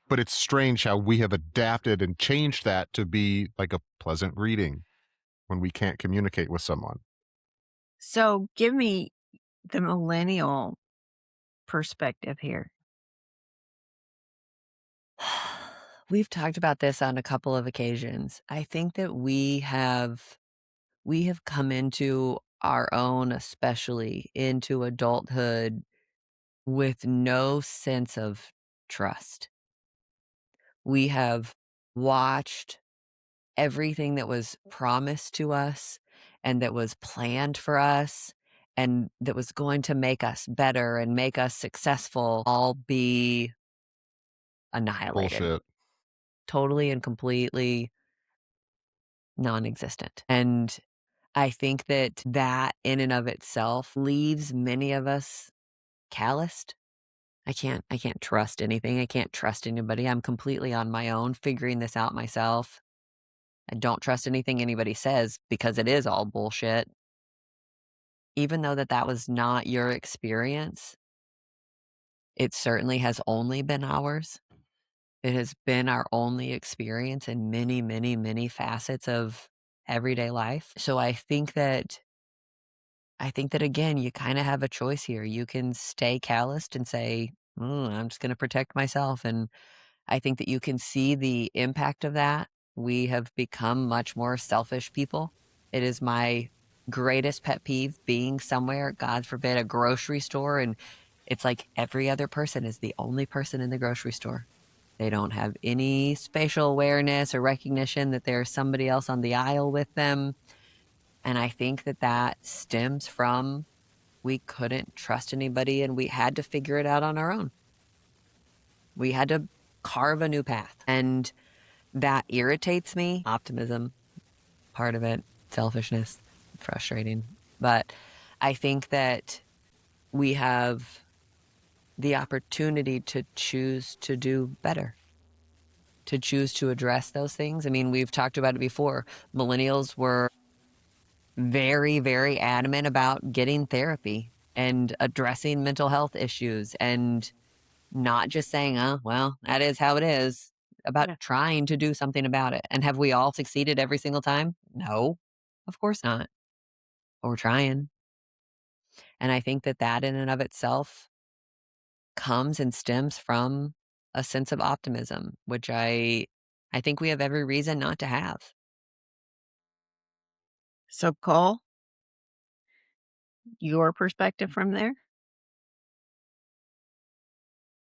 but it's strange how we have adapted and changed that to be like a pleasant greeting when we can't communicate with someone. So give me the millennial perspective here. We've talked about this on a couple of occasions. I think that we have come into our own, especially into adulthood, with no sense of trust. We have watched everything that was promised to us and that was planned for us and that was going to make us better and make us successful all be annihilated. Bullshit. Totally and completely non-existent. And I think that that in and of itself leaves many of us calloused. I can't trust anything. I can't trust anybody. I'm completely on my own figuring this out myself. I don't trust anything anybody says because it is all bullshit. Even though that was not your experience, it certainly has only been ours. It has been our only experience in many, many, many facets of everyday life. So I think that again, you kind of have a choice here. You can stay calloused and say, I'm just going to protect myself. And I think that you can see the impact of that. We have become much more selfish people. It is my greatest pet peeve being somewhere, God forbid, a grocery store. And it's like every other person is the only person in the grocery store. They don't have any spatial awareness or recognition that there's somebody else on the aisle with them. And I think that stems from we couldn't trust anybody and we had to figure it out on our own. We had to carve a new path. And that irritates me. Optimism, part of it, selfishness, frustrating. But I think that we have the opportunity to choose to do better, to choose to address those things. I mean, we've talked about it before. Millennials were very, very adamant about getting therapy and addressing mental health issues and not just saying, oh, well, that is how it is, about trying to do something about it. And have we all succeeded every single time? No, of course not. But we're trying. And I think that in and of itself comes and stems from a sense of optimism, which I think we have every reason not to have. So Cole, your perspective from there?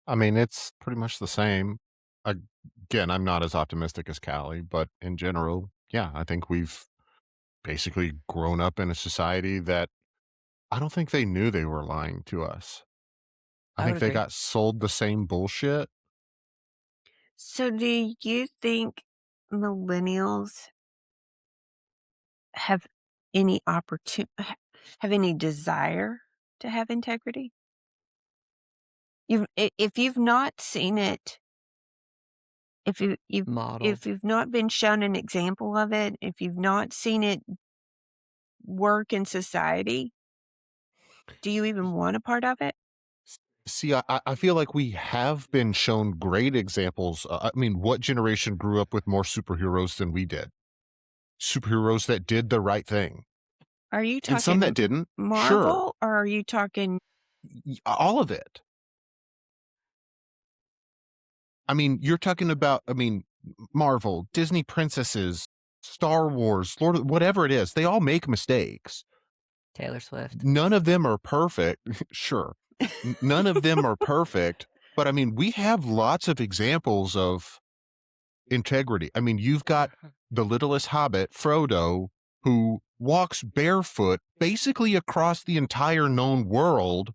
I mean, it's pretty much the same. Again, I'm not as optimistic as Callie, but in general, yeah, I think we've basically grown up in a society that I don't think they knew they were lying to us. I I would think they agree. got sold the same bullshit. So do you think millennials have any have any desire to have integrity? If you've not seen it, Modeled. if you've not been shown an example of it, if you've not seen it work in society, do you even want a part of it? See, I feel like we have been shown great examples. I mean, what generation grew up with more superheroes than we did? Superheroes that did the right thing. Are you And some that talking didn't. Sure. Marvel or are you talking All of it. I mean, you're talking about, I mean, Marvel, Disney princesses, Star Wars, whatever it is, they all make mistakes. Taylor Swift. None of them are perfect. Sure. None of them are perfect. But I mean, we have lots of examples of integrity. I mean, you've got the littlest hobbit, Frodo, who walks barefoot basically across the entire known world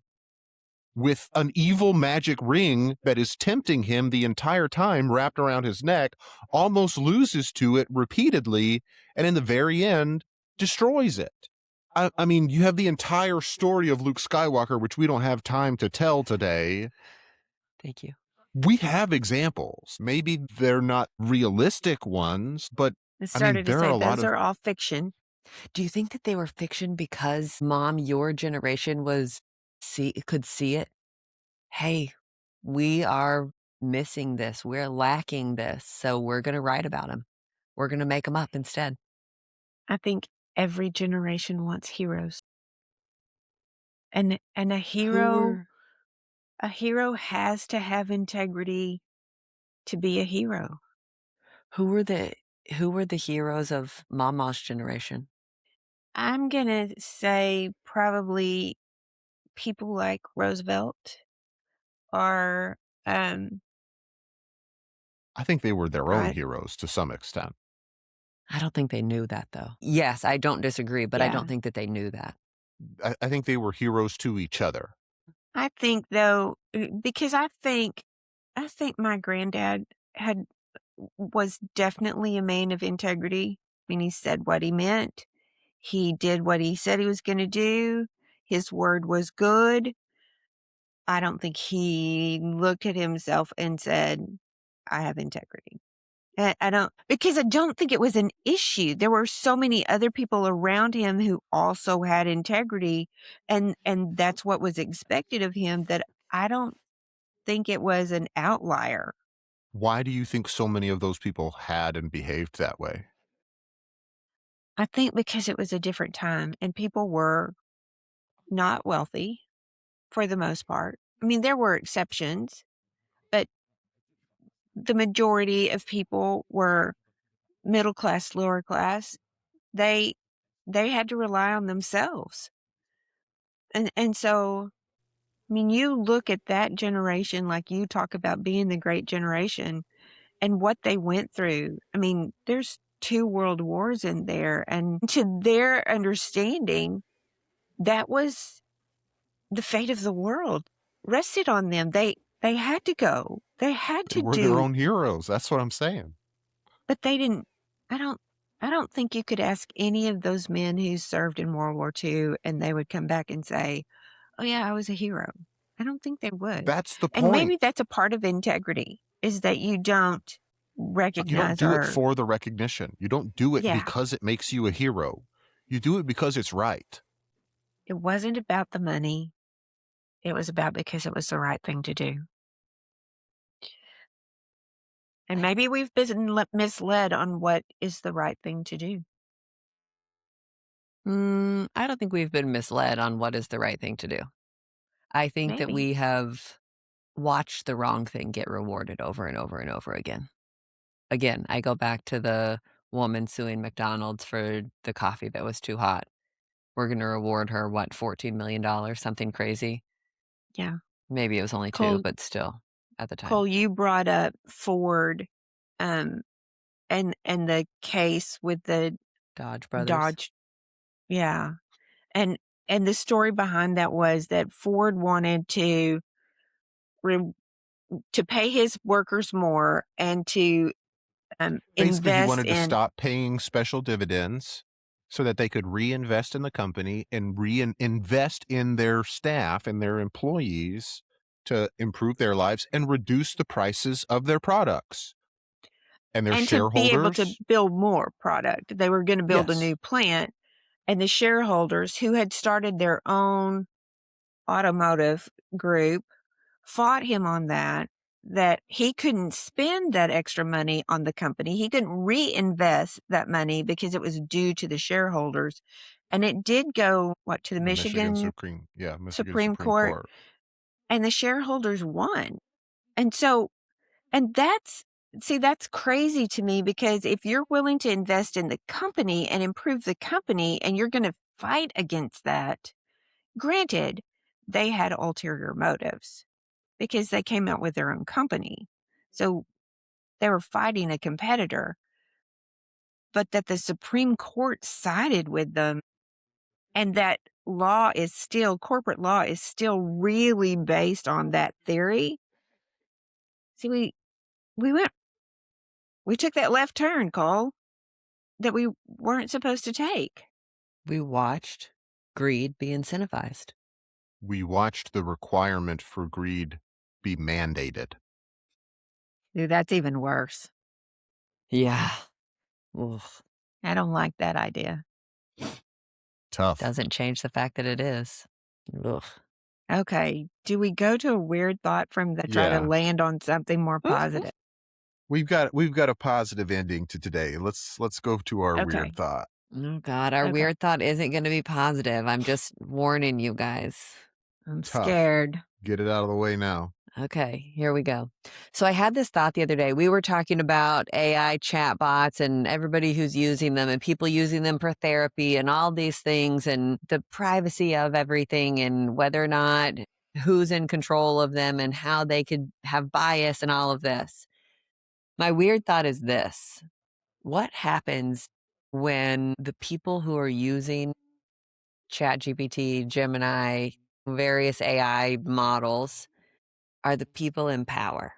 with an evil magic ring that is tempting him the entire time wrapped around his neck, almost loses to it repeatedly, and in the very end, destroys it. I mean, you have the entire story of Luke Skywalker, which we don't have time to tell today. Thank you. We have examples. Maybe they're not realistic ones, but I I mean, started to there are say a lot those of are all fiction. Do you think that they were fiction because mom, your generation could see it? Hey, we are missing this. We're lacking this. So we're going to write about them. We're going to make them up instead. I think every generation wants heroes. And a Who hero were has to have integrity to be a hero. who were the heroes of Mama's generation? I'm gonna say probably people like Roosevelt or I think they were their own I heroes to some extent. I don't think they knew that, though. Yes, I don't disagree, but I don't yeah. think that they knew that. I think they were heroes to each other. I think though because I think my granddad had was definitely a man of integrity. I mean, he said what he meant. He did what he said he was going to do. His word was good. I don't think he looked at himself and said, I have integrity. I don't, because I don't think it was an issue. There were so many other people around him who also had integrity, and that's what was expected of him, that I don't think it was an outlier. Why do you think so many of those people had and behaved that way? I think because it was a different time and people were not wealthy for the most part. I mean, there were exceptions, but the majority of people were middle class, lower class. They had to rely on themselves. And so, I mean, you look at that generation, like you talk about being the great generation and what they went through. I mean, there's 2 world wars in there, and to their understanding, that was the fate of the world rested on them. They had to go. They had They to were their do, own heroes. That's what I'm saying. but they didn't. I don't. I don't think you could ask any of those men who served in World War II and they would come back and say, "Oh yeah, I was a hero." I don't think they would. That's the And point. maybe that's a part of integrity, is that you don't You don't recognize do it or for the recognition. You don't do it yeah, because it makes you a hero. You do it because it's right. it wasn't about the money. It was about because it was the right thing to do. And maybe we've been misled on what is the right thing to do. I don't think we've been misled on what is the right thing to do. I think that Maybe. we have watched the wrong thing get rewarded over and over and over again. Again, I go back to the woman suing McDonald's for the coffee that was too hot. We're going to reward her, what, $14 million, something crazy? Yeah. Maybe it was only 2, Cole, but still, at the time. Cole, you brought up Ford, and the case with the Dodge Brothers. Dodge. Yeah. And the story behind that was that Ford wanted to pay his workers more and to Basically, he invest wanted to in, stop paying special dividends so that they could reinvest in the company and reinvest in their staff and their employees to improve their lives and reduce the prices of their products. And their and to be able to shareholders, build more product. They were going to build a yes, new plant, and the shareholders who had started their own automotive group fought him on that he couldn't spend that extra money on the company. He couldn't reinvest that money because it was due to the shareholders. And it did go, to the the Michigan Michigan Supreme Supreme Court, Court. and the shareholders won. And so, and that's crazy to me, because if you're willing to invest in the company and improve the company and you're going to fight against that, granted, they had ulterior motives because they came out with their own company. So they were fighting a competitor, but that the Supreme Court sided with them, and that corporate law is still really based on that theory. See, we took that left turn, Cole, that we weren't supposed to take. We watched greed be incentivized. We watched the requirement for greed be mandated. Dude, that's even worse. Yeah. Ugh. I don't like that idea. Tough. Doesn't change the fact that it is. Ugh. Okay, do we go to a weird thought from the try to Yeah. land on something more positive? We've got a positive ending to today. Let's go to our Okay. weird thought. Oh, God. Our Okay. weird thought isn't going to be positive. I'm just warning you guys. I'm Tough. scared. Get it out of the way now. Okay, here we go. So I had this thought the other day. We were talking about AI chatbots and everybody who's using them and people using them for therapy and all these things and the privacy of everything and whether or not who's in control of them and how they could have bias and all of this. My weird thought is this. What happens when the people who are using ChatGPT, Gemini, various AI models are the people in power?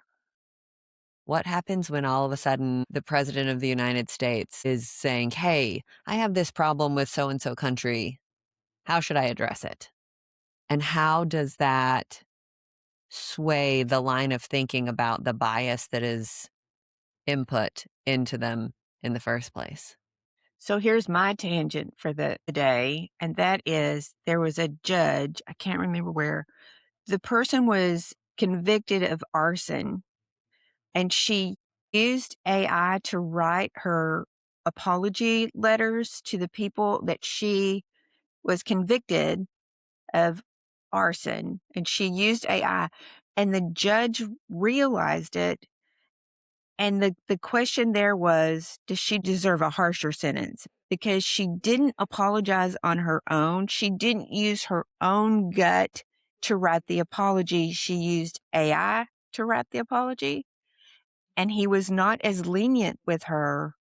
What happens when all of a sudden the president of the United States is saying, hey, I have this problem with so and so country. How should I address it? And how does that sway the line of thinking about the bias that is input into them in the first place? So here's my tangent for the day, and that is there was a judge, I can't remember where, the person was convicted of arson, and she used AI to write her apology letters to the people that she was convicted of arson. And she used AI, and the judge realized it. And the question there was, does she deserve a harsher sentence? Because she didn't apologize on her own. She didn't use her own gut to write the apology. She used AI to write the apology. And he was not as lenient with her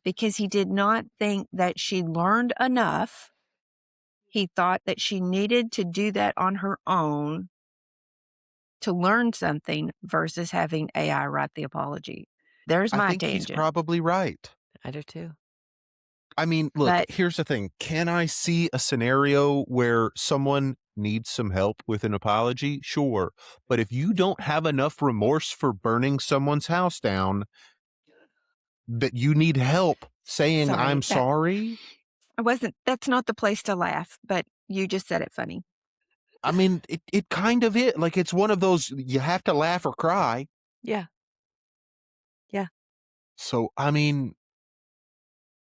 because he did not think that she learned enough. He thought that she needed to do that on her own to learn something versus having AI write the apology. There's I my think he's tangent. probably right. I do too. I mean, look, But- here's the thing. Can I see a scenario where someone needs some help with an apology? Sure. But if you don't have enough remorse for burning someone's house down, that you need help saying, Sorry, I'm that- sorry? that's not the place to laugh, but you just said it funny. I mean, it kind of is. Like, it's one of those, you have to laugh or cry. Yeah. Yeah. So, I mean,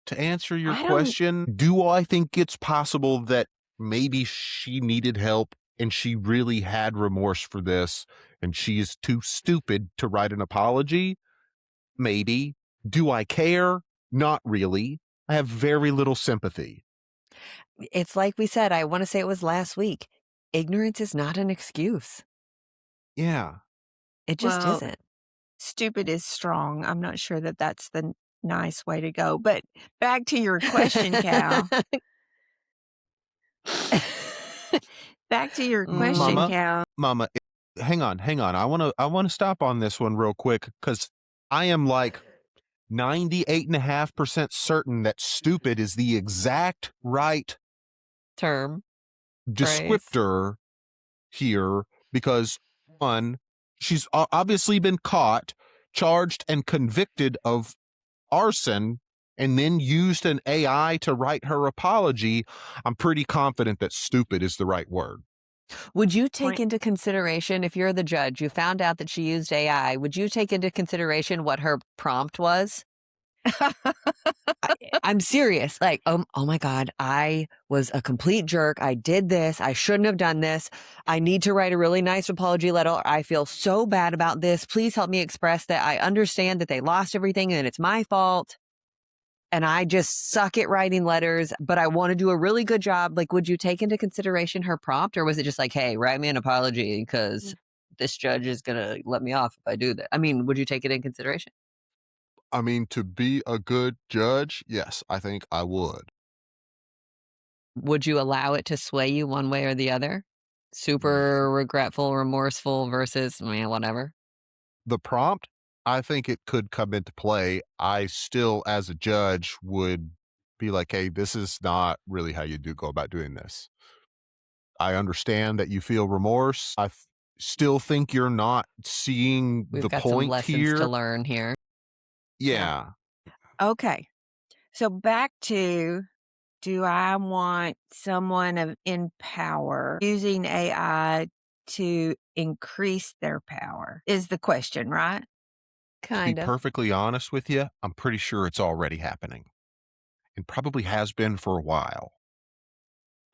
to answer your I don't- question, do I think it's possible that maybe she needed help and she really had remorse for this and she is too stupid to write an apology? Maybe. Do I care? Not really. I have very little sympathy. It's like we said, I want to say it was last week. Ignorance is not an excuse. Yeah. It just Well, isn't. Stupid is strong. I'm not sure that that's the nice way to go. But back to your question, Cal. Back to your question, Mama? Cal. Mama, hang on. I want to stop on this one real quick because I am like 98.5% certain that stupid is the exact right Term. descriptor here because, one, she's obviously been caught, charged, and convicted of arson and then used an AI to write her apology. I'm pretty confident that stupid is the right word. Would you take Point- into consideration, if you're the judge, you found out that she used AI, would you take into consideration what her prompt was? I'm serious. Like, oh my God, I was a complete jerk. I did this. I shouldn't have done this. I need to write a really nice apology letter. I feel so bad about this. Please help me express that I understand that they lost everything and it's my fault. And I just suck at writing letters, but I want to do a really good job. Like, would you take into consideration her prompt, or was it just like, hey, write me an apology because this judge is going to let me off if I do that? I mean, would you take it in consideration? I mean, to be a good judge, yes, I think I would. Would you allow it to sway you one way or the other? Super regretful, remorseful versus whatever? The prompt, I think it could come into play. I still, as a judge, would be like, hey, this is not really how you do go about doing this. I understand that you feel remorse. I still think you're not seeing We've the got some point lessons here. to learn here. Yeah. Okay. So back to, do I want someone in power using AI to increase their power is the question, right? To be Kind of. perfectly honest with you, I'm pretty sure it's already happening. and probably has been for a while.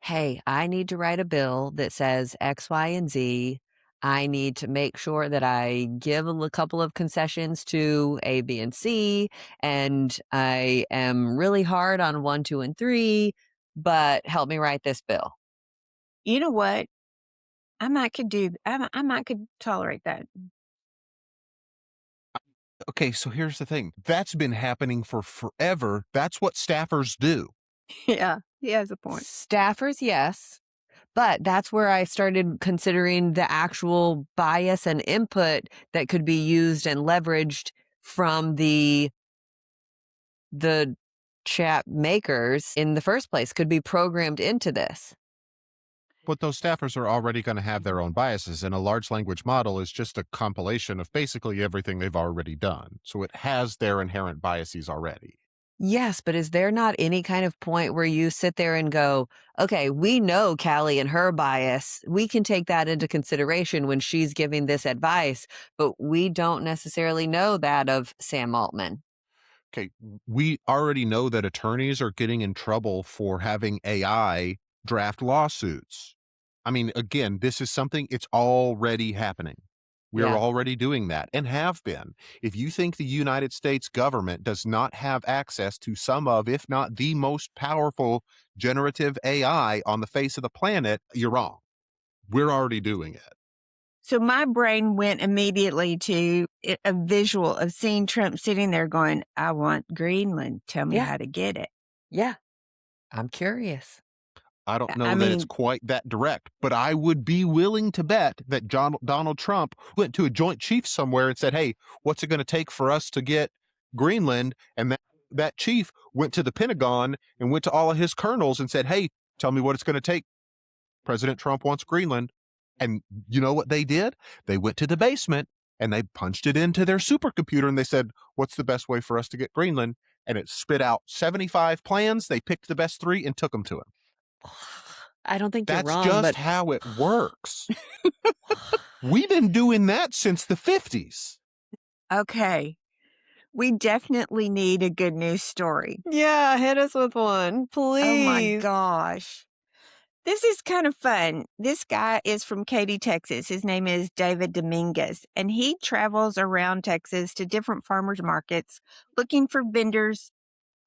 Hey, I need to write a bill that says X, Y, and Z. I need to make sure that I give a couple of concessions to A, B, and C, and I am really hard on 1, 2, and 3, but help me write this bill. You know what? I might could tolerate that. Okay, so here's the thing. That's been happening for forever. That's what staffers do. Yeah, he has a point. Staffers, yes. But that's where I started considering the actual bias and input that could be used and leveraged from the chat makers in the first place, could be programmed into this. But those staffers are already going to have their own biases, and a large language model is just a compilation of basically everything they've already done. So it has their inherent biases already. Yes, but is there not any kind of point where you sit there and go, okay, we know Callie and her bias. We can take that into consideration when she's giving this advice, but we don't necessarily know that of Sam Altman. Okay, we already know that attorneys are getting in trouble for having AI draft lawsuits. I mean, again, this is something, it's already happening. We're Yeah. already doing that and have been. If you think the United States government does not have access to some of, if not the most powerful generative AI on the face of the planet, you're wrong. We're already doing it. So my brain went immediately to a visual of seeing Trump sitting there going, I want Greenland. Tell me Yeah. how to get it. Yeah. I'm curious. I don't know I that it's mean- quite that direct, but I would be willing to bet that Donald Trump went to a joint chief somewhere and said, hey, what's it going to take for us to get Greenland? And that chief went to the Pentagon and went to all of his colonels and said, hey, tell me what it's going to take. President Trump wants Greenland. And you know what they did? They went to the basement and they punched it into their supercomputer and they said, what's the best way for us to get Greenland? And it spit out 75 plans. They picked the best 3 and took them to him. I don't think That's you're wrong, just but how it works. We've been doing that since the 50s. Okay. We definitely need a good news story. yeah, hit us with one, please. Oh my gosh. This is kind of fun. This guy is from Katy, Texas. His name is David Dominguez, and he travels around Texas to different farmers markets looking for vendors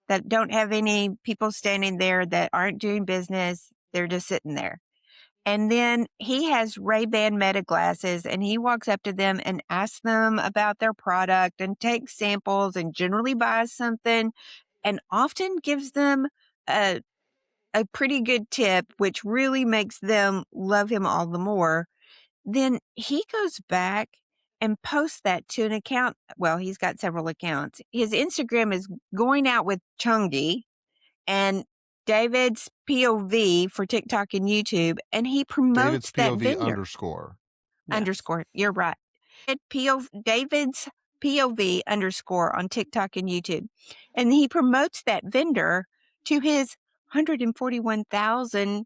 that don't have any people standing there that aren't doing business. They're just sitting there. And then he has Ray-Ban Meta glasses, and he walks up to them and asks them about their product and takes samples and generally buys something and often gives them a pretty good tip, which really makes them love him all the more. Then he goes back and posts that to an account. Well, he's got several accounts. His Instagram is Going Out with Chungi and David's POV for TikTok and YouTube. And he promotes David's that POV vendor. underscore. Underscore. You're right. David's POV underscore on TikTok and YouTube. And he promotes that vendor to his 141,000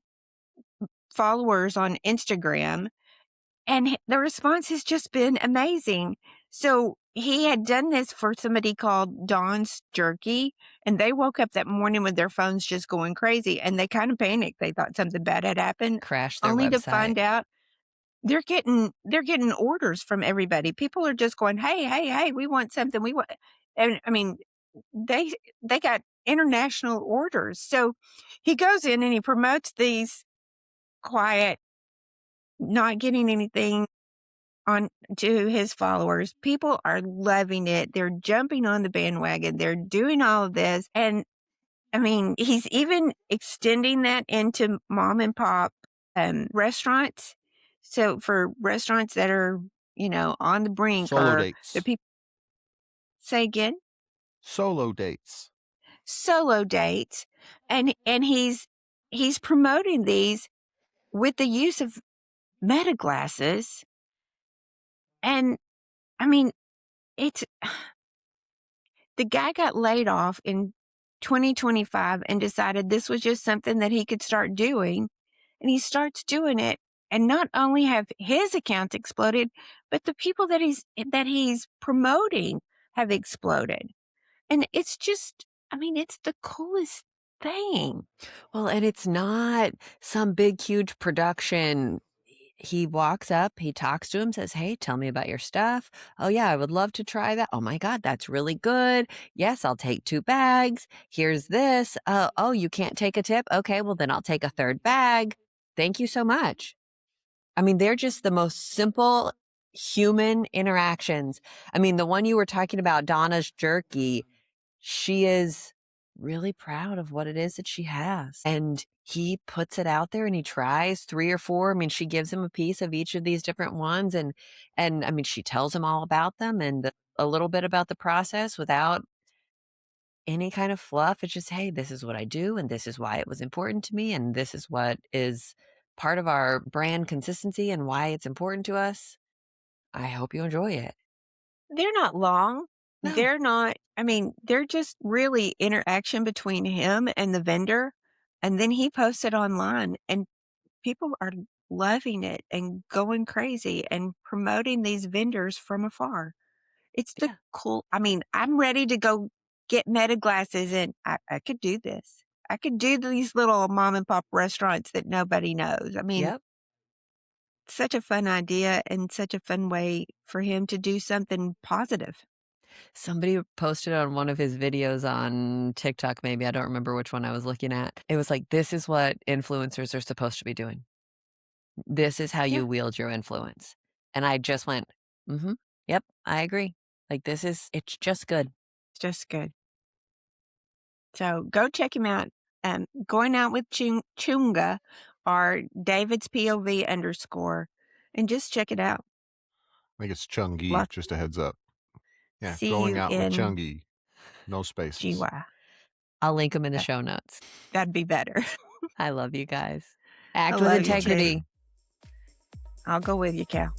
followers on Instagram. And the response has just been amazing. So he had done this for somebody called Dawn's Jerky, and they woke up that morning with their phones just going crazy, and they kind of panicked. They thought something bad had happened, Crash their only website. to find out they're getting orders from everybody. People are just going, hey, we want something. We want, and I mean, they got international orders. So he goes in and he promotes these quiet, not getting anything on to his followers. People are loving it. They're jumping on the bandwagon. They're doing all of this. And I mean, he's even extending that into mom and pop restaurants. So for restaurants that are, on the brink Solo or dates. the people say again, Solo dates. solo dates. And he's promoting these with the use of meta glasses. And I mean, it's the guy got laid off in 2025 and decided this was just something that he could start doing. And he starts doing it. And not only have his accounts exploded, but the people that he's promoting have exploded. And it's just, I mean, it's the coolest thing. Well, and it's not some big, huge production. He walks up, he talks to him, says, "Hey, tell me about your stuff. Oh, yeah, I would love to try that. Oh, my God, that's really good. Yes, I'll take 2 bags. Here's this. Oh, you can't take a tip? Okay, well, then I'll take a 3rd bag. Thank you so much." I mean, they're just the most simple human interactions. I mean, the one you were talking about, Donna's jerky, she is really proud of what it is that she has. And he puts it out there and he tries 3 or 4. I mean, she gives him a piece of each of these different ones. And I mean, she tells him all about them and a little bit about the process without any kind of fluff. It's just, hey, this is what I do, and this is why it was important to me, and this is what is part of our brand consistency and why it's important to us. I hope you enjoy it. They're not long. No. They're not, I mean, they're just really interaction between him and the vendor. And then he posts it online, and people are loving it and going crazy and promoting these vendors from afar. It's the Yeah. cool. I mean, I'm ready to go get Meta glasses, and I could do this. I could do these little mom and pop restaurants that nobody knows. I mean, Yep. such a fun idea and such a fun way for him to do something positive. Somebody posted on one of his videos on TikTok, maybe. I don't remember which one I was looking at. It was like, this is what influencers are supposed to be doing. This is how Yeah. you wield your influence. And I just went, yep, I agree. Like, it's just good. It's just good. So go check him out. Going Out with Chunga or David's POV _ and just check it out. I think it's Chungi, Lots- just a heads up. Yeah, Going Out with Chungi. No spaces. GY. I'll link them in the show notes. That'd be better. I love you guys. Act I with love you too. integrity. I'll go with you, Cal.